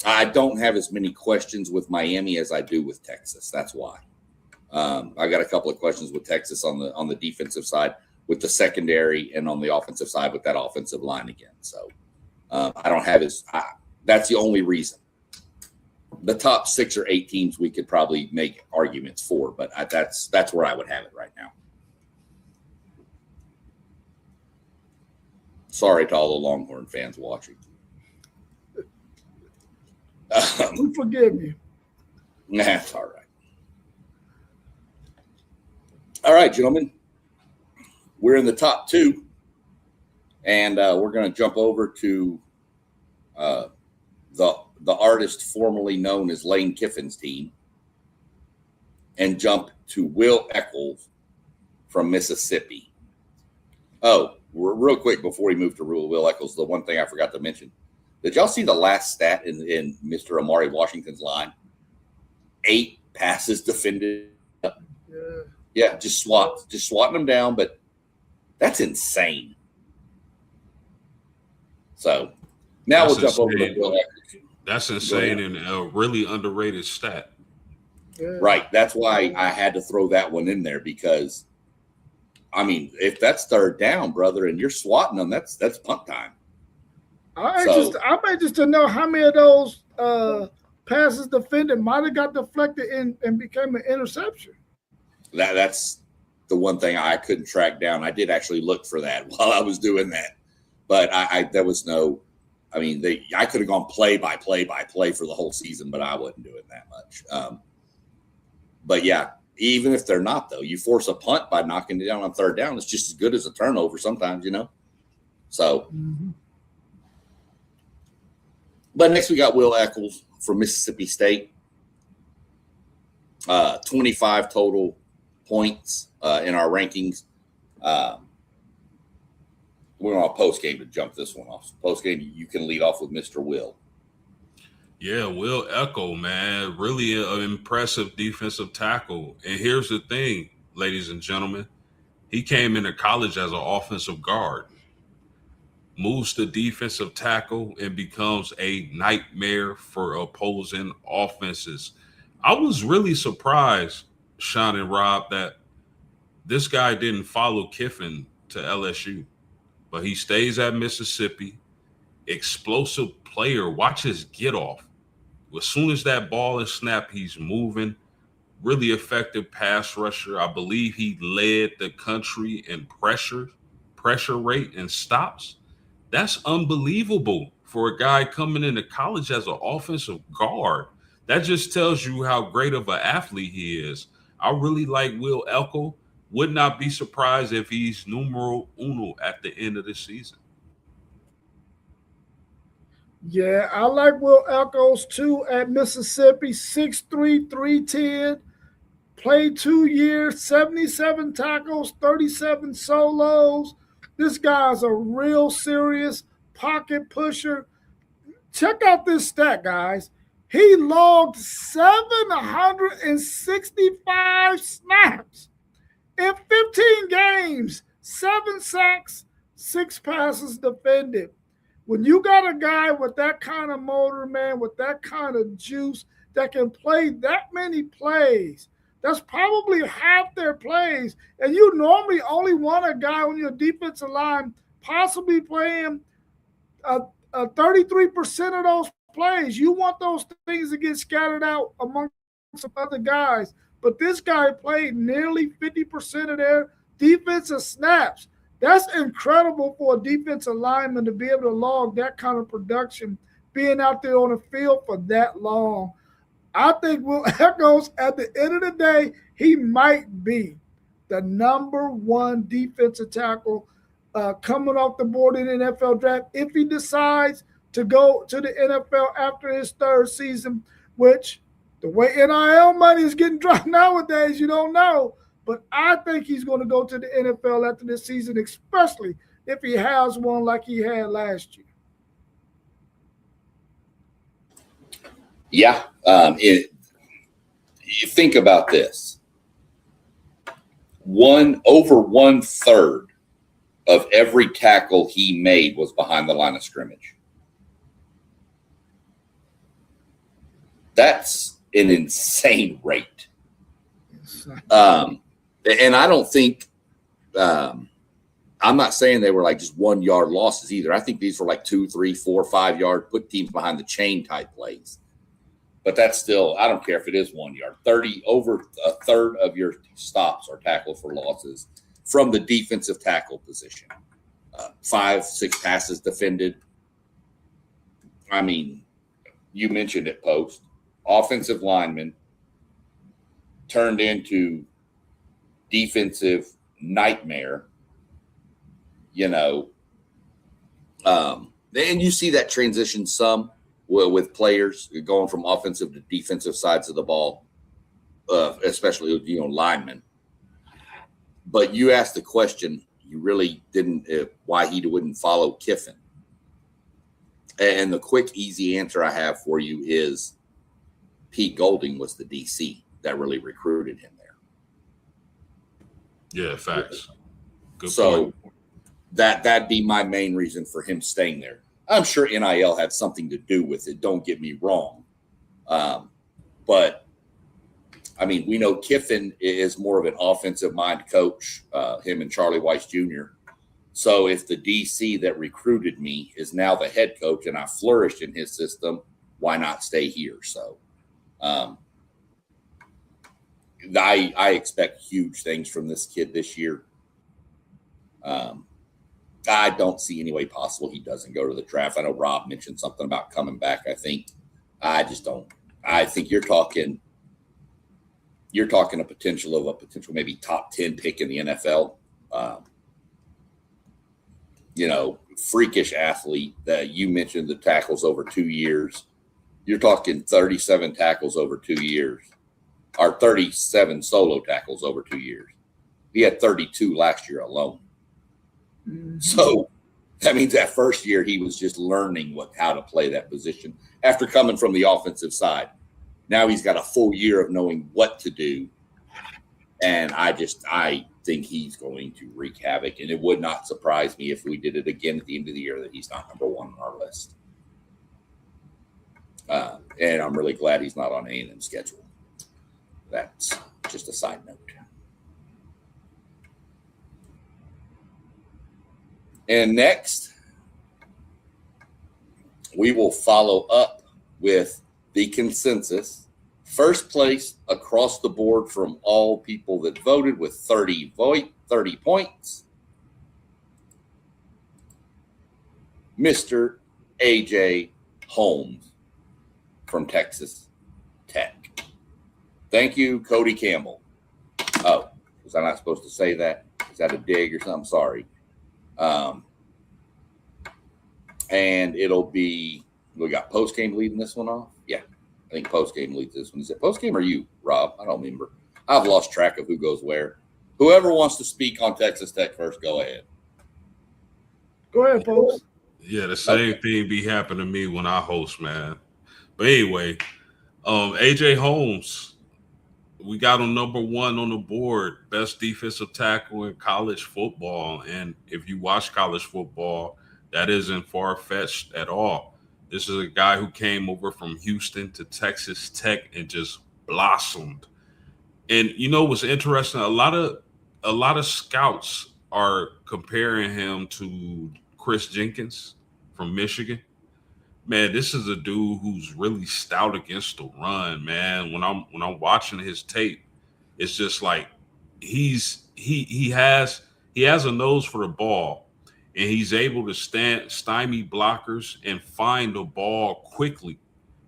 I don't have as many questions with Miami as I do with Texas. That's why. I got a couple of questions with Texas on the defensive side, with the secondary, and on the offensive side with that offensive line again. So I don't have that's the only reason. The top 6 or 8 teams we could probably make arguments for, but that's where I would have it right now. Sorry to all the Longhorn fans watching. We forgive you. That's all right. All right, gentlemen. We're in the top 2, and we're going to jump over to the artist formerly known as Lane Kiffin's team, and jump to Will Eccles from Mississippi. Oh, real quick before we move to Will Eccles, the one thing I forgot to mention. Did y'all see the last stat in Mr. Amari Washington's line? 8 passes defended. Yeah, just swatting them down, but that's insane. So now we'll jump over to Will Eccles. That's insane and a really underrated stat. Right. That's why I had to throw that one in there, because, I mean, if that's 3rd down, brother, and you're swatting them, that's punt time. I'm anxious to know how many of those passes defended might have got deflected and became an interception. That's the one thing I couldn't track down. I did actually look for that while I was doing that, but there was no. I mean, I could have gone play by play for the whole season, but I wasn't doing that much. But yeah, even if they're not, though, you force a punt by knocking it down on 3rd down. It's just as good as a turnover sometimes, you know. So. Mm-hmm. But next we got Will Eccles from Mississippi State. 25 total points in our rankings. We're on a post game to jump this one off. Post game, you can lead off with Mr. Will. Yeah, Will Eccles, man, really an impressive defensive tackle. And here's the thing, ladies and gentlemen, he came into college as an offensive guard. moves to defensive tackle and becomes a nightmare for opposing offenses. I was really surprised, Sean and Rob, that this guy didn't follow Kiffin to LSU, but he stays at Mississippi. Explosive player. Watch his get off. As soon as that ball is snapped, he's moving. Really effective pass rusher. I believe he led the country in pressure rate and stops. That's unbelievable for a guy coming into college as an offensive guard. That just tells you how great of an athlete he is. I really like Will Elko. Would not be surprised if he's numero uno at the end of the season. Yeah, I like Will Echols too at Mississippi, 6'3", 310. Played 2 years, 77 tackles, 37 solos. This guy's a real serious pocket pusher. Check out this stat, guys. He logged 765 snaps in 15 games, 7 sacks, 6 passes defended. When you got a guy with that kind of motor, man, with that kind of juice that can play that many plays, that's probably half their plays. And you normally only want a guy on your defensive line possibly playing 33% of those plays. You want those things to get scattered out among some other guys. But this guy played nearly 50% of their defensive snaps. That's incredible for a defensive lineman to be able to log that kind of production, being out there on the field for that long. I think Will Echols, at the end of the day, he might be the number 1 defensive tackle coming off the board in the NFL draft if he decides to go to the NFL after his 3rd season, which the way NIL money is getting dropped nowadays, you don't know. But I think he's going to go to the NFL after this season, especially if he has one like he had last year. Yeah. You think about this. Over 1/3 of every tackle he made was behind the line of scrimmage. That's an insane rate. And I don't think I'm not saying they were like just 1 yard losses either. I think these were like 2, 3, 4, 5 yard, put teams behind the chain type plays. But that's still, I don't care if it is 1 yard. Over a third of your stops are tackled for losses from the defensive tackle position. 5, 6 passes defended. I mean, you mentioned it, Post. Offensive lineman turned into defensive nightmare, and you see that transition some with players going from offensive to defensive sides of the ball, especially linemen. But you asked the question, you really didn't why he wouldn't follow Kiffin, and the quick, easy answer I have for you is Pete Golding was the DC that really recruited him there. Yeah, facts. Good so point. That'd be my main reason for him staying there. I'm sure NIL had something to do with it. Don't get me wrong. But I mean, we know Kiffin is more of an offensive mind coach, him and Charlie Weiss Jr. So if the DC that recruited me is now the head coach and I flourished in his system, why not stay here? So I expect huge things from this kid this year. I don't see any way possible he doesn't go to the draft. I know Rob mentioned something about coming back. I just don't. I think you're talking a potential maybe top 10 pick in the NFL. Freakish athlete that you mentioned, the tackles over 2 years. You're talking 37 tackles over 2 years, or 37 solo tackles over 2 years. He had 32 last year alone. Mm-hmm. So that means that first year he was just learning how to play that position after coming from the offensive side. Now he's got a full year of knowing what to do And I think he's going to wreak havoc. And it would not surprise me if we did it again at the end of the year that he's not number one on our list. And I'm really glad he's not on A&M's schedule. That's just a side note. And next, we will follow up with the consensus. First place across the board from all people that voted with 30 points. Mr. A.J. Holmes from Texas Tech. Thank you, Cody Campbell. Oh, was I not supposed to say that? Is that a dig or something? Sorry. And it'll be, we got post-game leading this one off? Yeah, I think post-game leads this one. Is it post-game or you, Rob? I don't remember. I've lost track of who goes where. Whoever wants to speak on Texas Tech first, go ahead. Go ahead, folks. Yeah, the same thing be happening to me when I host, man. But anyway, A.J. Holmes, we got him number one on the board, best defensive tackle in college football. And if you watch college football, that isn't far-fetched at all. This is a guy who came over from Houston to Texas Tech and just blossomed. And you know what's interesting? A lot of scouts are comparing him to Chris Jenkins from Michigan. Man, this is a dude who's really stout against the run, man. When I'm watching his tape, it's just like he has a nose for the ball, and he's able to stymie blockers and find the ball quickly.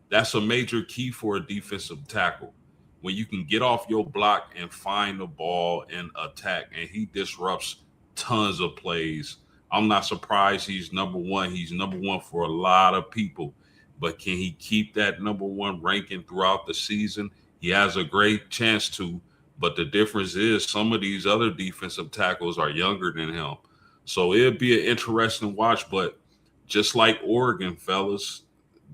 That's a major key for a defensive tackle. When you can get off your block and find the ball and attack, and he disrupts tons of plays. I'm not surprised he's number one. He's number one for a lot of people. But can he keep that number one ranking throughout the season? He has a great chance to. But the difference is some of these other defensive tackles are younger than him. So it'll be an interesting watch. But just like Oregon, fellas,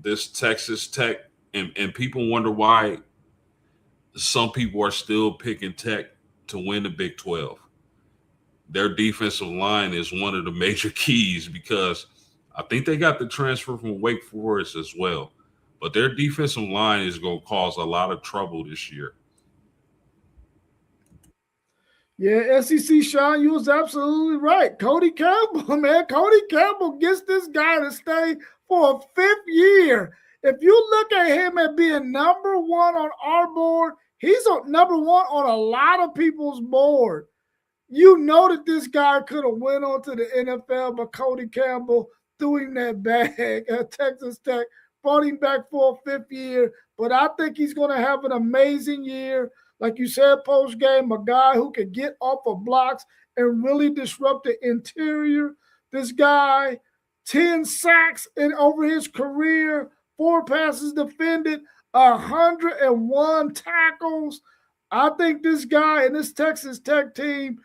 this Texas Tech, and people wonder why some people are still picking Tech to win the Big 12. Their defensive line is one of the major keys because I think they got the transfer from Wake Forest as well. But their defensive line is going to cause a lot of trouble this year. Yeah, SEC Sean, you was absolutely right. Cody Campbell, man. Cody Campbell gets this guy to stay for a fifth year. If you look at him as being number one on our board, he's number one on a lot of people's board. You know that this guy could have went on to the NFL, but Cody Campbell threw him that bag at Texas Tech, brought him back for a fifth year. But I think he's going to have an amazing year. Like you said, post-game, a guy who can get off of blocks and really disrupt the interior. This guy, 10 sacks over his career, 4 passes defended, 101 tackles. I think this guy and this Texas Tech team,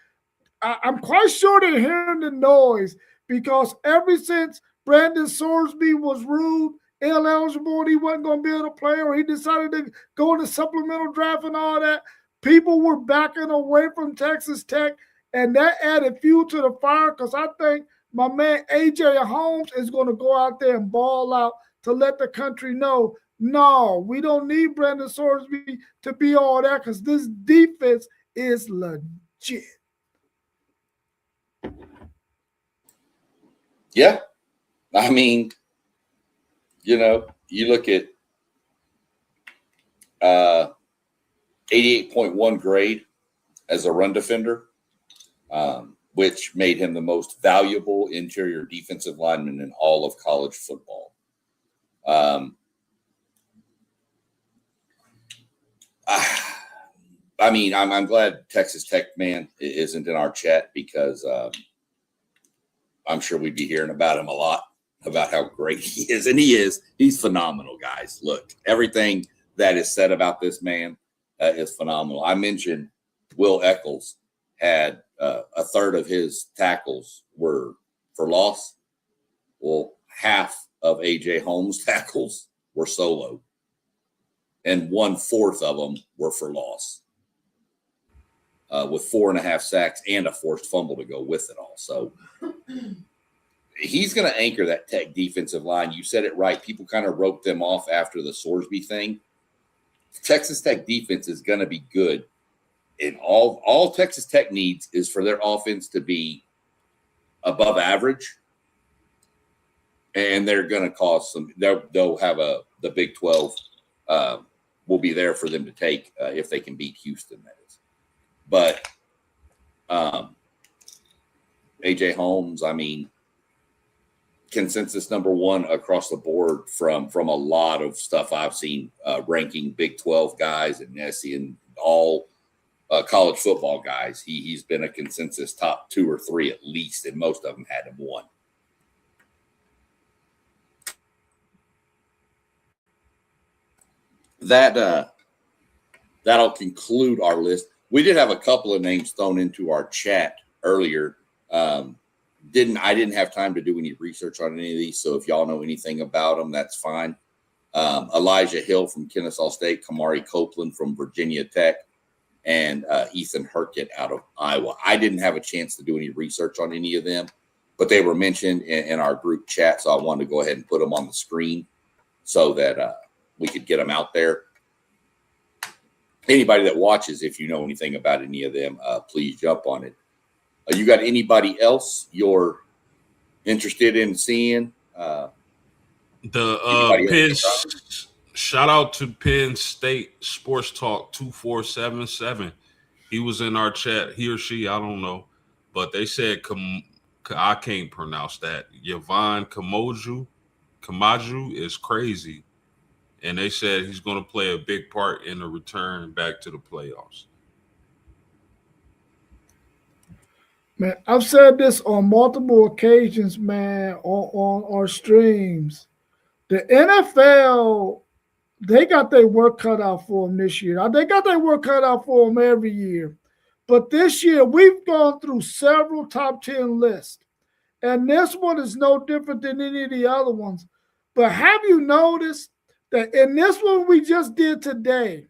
I'm quite sure they're hearing the noise because ever since Brandon Sorsby was ruled ineligible and he wasn't going to be able to play, or he decided to go in the supplemental draft and all that, people were backing away from Texas Tech, and that added fuel to the fire because I think my man A.J. Holmes is going to go out there and ball out to let the country know, no, we don't need Brandon Sorsby to be all that because this defense is legit. Yeah. I mean, you know, you look at 88.1 grade as a run defender, which made him the most valuable interior defensive lineman in all of college football. I mean, I'm glad Texas Tech man isn't in our chat because I'm sure we'd be hearing about him a lot, about how great he is. And he is. He's phenomenal, guys. Look, everything that is said about this man is phenomenal. I mentioned Will Eccles had a third of his tackles were for loss. Well, half of A.J. Holmes' tackles were solo, and 1/4 of them were for loss. with 4.5 sacks and a forced fumble to go with it all. So he's going to anchor that Tech defensive line. You said it right. People kind of wrote them off after the Sorsby thing. Texas Tech defense is going to be good. And all Texas Tech needs is for their offense to be above average. And they're going to cause some – they'll have the Big 12 will be there for them to take if they can beat Houston, that is. But A.J. Holmes, I mean, consensus number one across the board from a lot of stuff I've seen ranking Big 12 guys and SC and all college football guys. He's been a consensus top 2 or 3 at least, and most of them had him 1. That'll conclude our list. We did have a couple of names thrown into our chat earlier. I didn't have time to do any research on any of these, so if y'all know anything about them, that's fine. Elijah Hill from Kennesaw State, Kamari Copeland from Virginia Tech, and Ethan Herkett out of Iowa. I didn't have a chance to do any research on any of them, but they were mentioned in our group chat, so I wanted to go ahead and put them on the screen so that we could get them out there. Anybody that watches, if you know anything about any of them, please jump on it. You got anybody else you're interested in seeing? Shout out to Penn State Sports Talk 2477. He was in our chat, he or she, I don't know, but they said I can't pronounce that. Yvonne Kamaju is crazy. And they said he's going to play a big part in the return back to the playoffs. Man, I've said this on multiple occasions, man, on our streams. The NFL, they got their work cut out for them this year. They got their work cut out for them every year. But this year, we've gone through several top 10 lists. And this one is no different than any of the other ones. But have you noticed that in this one we just did today,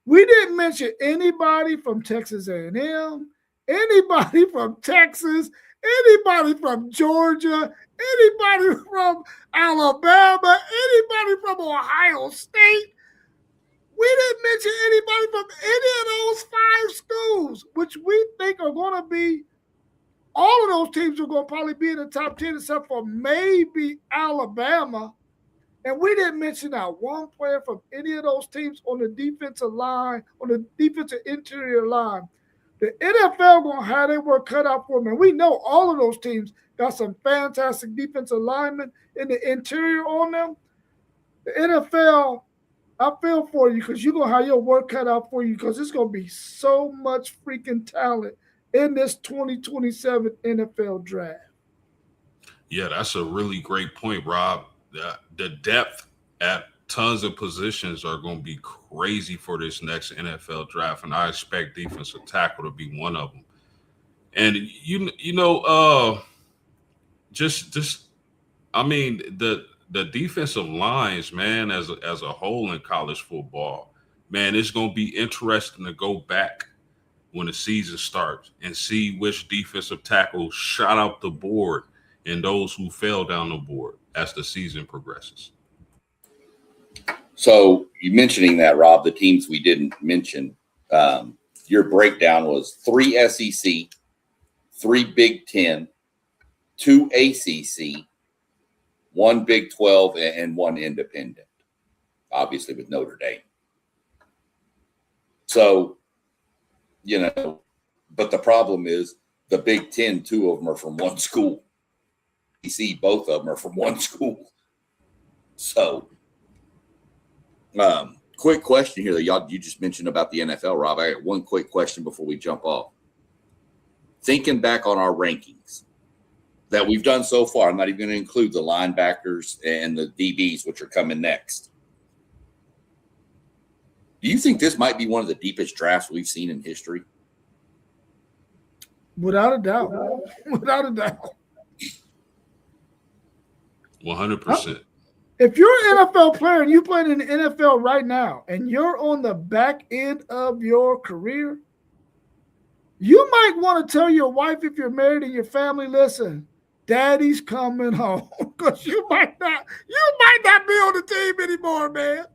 we didn't mention anybody from Texas A&M, anybody from Texas, anybody from Georgia, anybody from Alabama, anybody from Ohio State. We didn't mention anybody from any of those 5 schools, which we think are going to be, all of those teams are going to probably be in the top 10 except for maybe Alabama. And we didn't mention that one player from any of those teams on the defensive line, on the defensive interior line. The NFL going to have their work cut out for them. And we know all of those teams got some fantastic defensive linemen in the interior on them. The NFL, I feel for you because you're going to have your work cut out for you because it's going to be so much freaking talent in this 2027 NFL draft. Yeah, that's a really great point, Rob. The depth at tons of positions are going to be crazy for this next NFL draft, and I expect defensive tackle to be one of them. And I mean the defensive lines, man, as a whole in college football, man, it's going to be interesting to go back when the season starts and see which defensive tackles shot out the board and those who fell down the board as the season progresses. So you mentioning that, Rob, the teams we didn't mention, your breakdown was 3 SEC, 3 Big 10, 2 ACC, 1 Big 12, and 1 independent, obviously with Notre Dame. So, but the problem is the Big 10, 2 of them are from one school. See, both of them are from one school. So, quick question here that you just mentioned about the NFL, Rob. I got one quick question before we jump off. Thinking back on our rankings that we've done so far, I'm not even going to include the linebackers and the DBs, which are coming next. Do you think this might be one of the deepest drafts we've seen in history? Without a doubt. Without a doubt. 100%. If you're an NFL player and you're playing in the NFL right now and you're on the back end of your career, You might want to tell your wife if you're married and your family, listen, daddy's coming home. Because you might not be on the team anymore, man.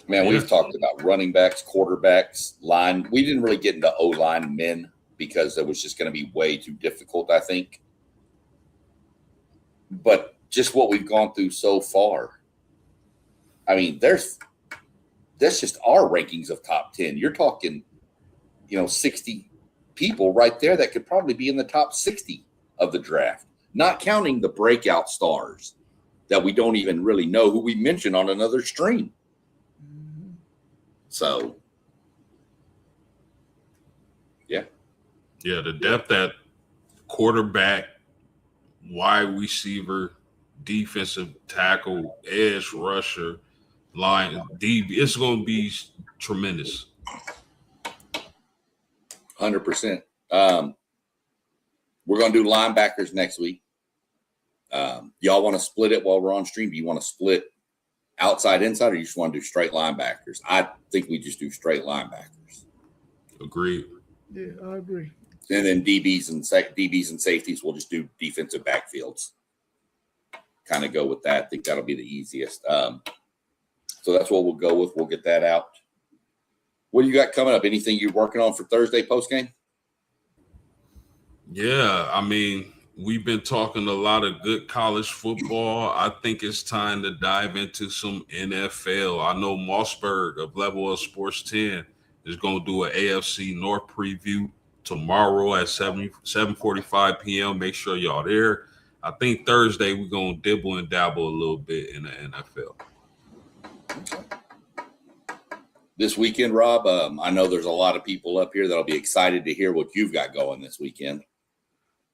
Man, we've talked about running backs, quarterbacks, line. We didn't really get into O-line men because it was just going to be way too difficult, I think. But just what we've gone through so far, I mean, that's just our rankings of top 10. You're talking, 60 people right there that could probably be in the top 60 of the draft, not counting the breakout stars that we don't even really know who we mentioned on another stream. So, yeah. Yeah, the depth at quarterback, wide receiver, defensive tackle, edge rusher, line, DB, it's going to be tremendous. 100%. We're going to do linebackers next week. Y'all want to split it while we're on stream? Do you want to split outside, inside, or you just want to do straight linebackers? I think we just do straight linebackers. Agreed. Yeah, I agree. And then DBs and safeties, we'll just do defensive backfields. Kind of go with that. I think that'll be the easiest. So that's what we'll go with. We'll get that out. What do you got coming up? Anything you're working on for Thursday post-game? Yeah, I mean, we've been talking a lot of good college football. I think it's time to dive into some NFL. I know Mossberg of Level of Sports 10 is going to do an AFC North preview tomorrow at 7:45 p.m. Make sure y'all there. I think Thursday we're going to dibble and dabble a little bit in the NFL. This weekend, Rob, I know there's a lot of people up here that'll be excited to hear what you've got going this weekend.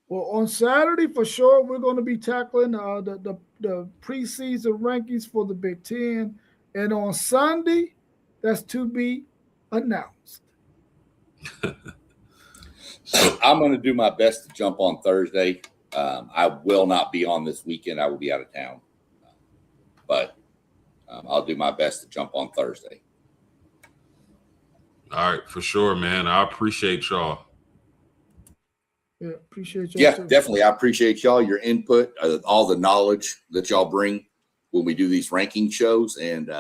Well, on Saturday, for sure, we're going to be tackling the preseason rankings for the Big Ten. And on Sunday, that's to be announced. So I'm going to do my best to jump on Thursday. I will not be on this weekend. I will be out of town. But I'll do my best to jump on Thursday. All right, for sure, man. I appreciate y'all. Yeah, appreciate y'all. Yeah, too. definitely. I appreciate y'all, your input, all the knowledge that y'all bring when we do these ranking shows, and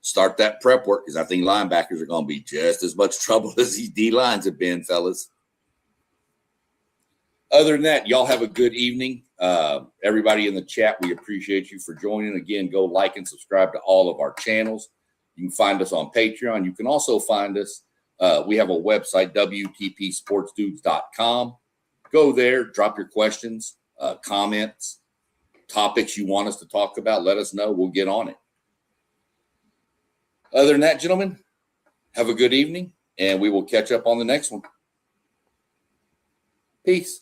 start that prep work, because I think linebackers are going to be just as much trouble as these D-lines have been, fellas. Other than that, y'all have a good evening. Everybody in the chat, we appreciate you for joining. Again, go like and subscribe to all of our channels. You can find us on Patreon. You can also find us. We have a website, WTPSPORTSDUDES.com. Go there, drop your questions, comments, topics you want us to talk about. Let us know. We'll get on it. Other than that, gentlemen, have a good evening, and we will catch up on the next one. Peace.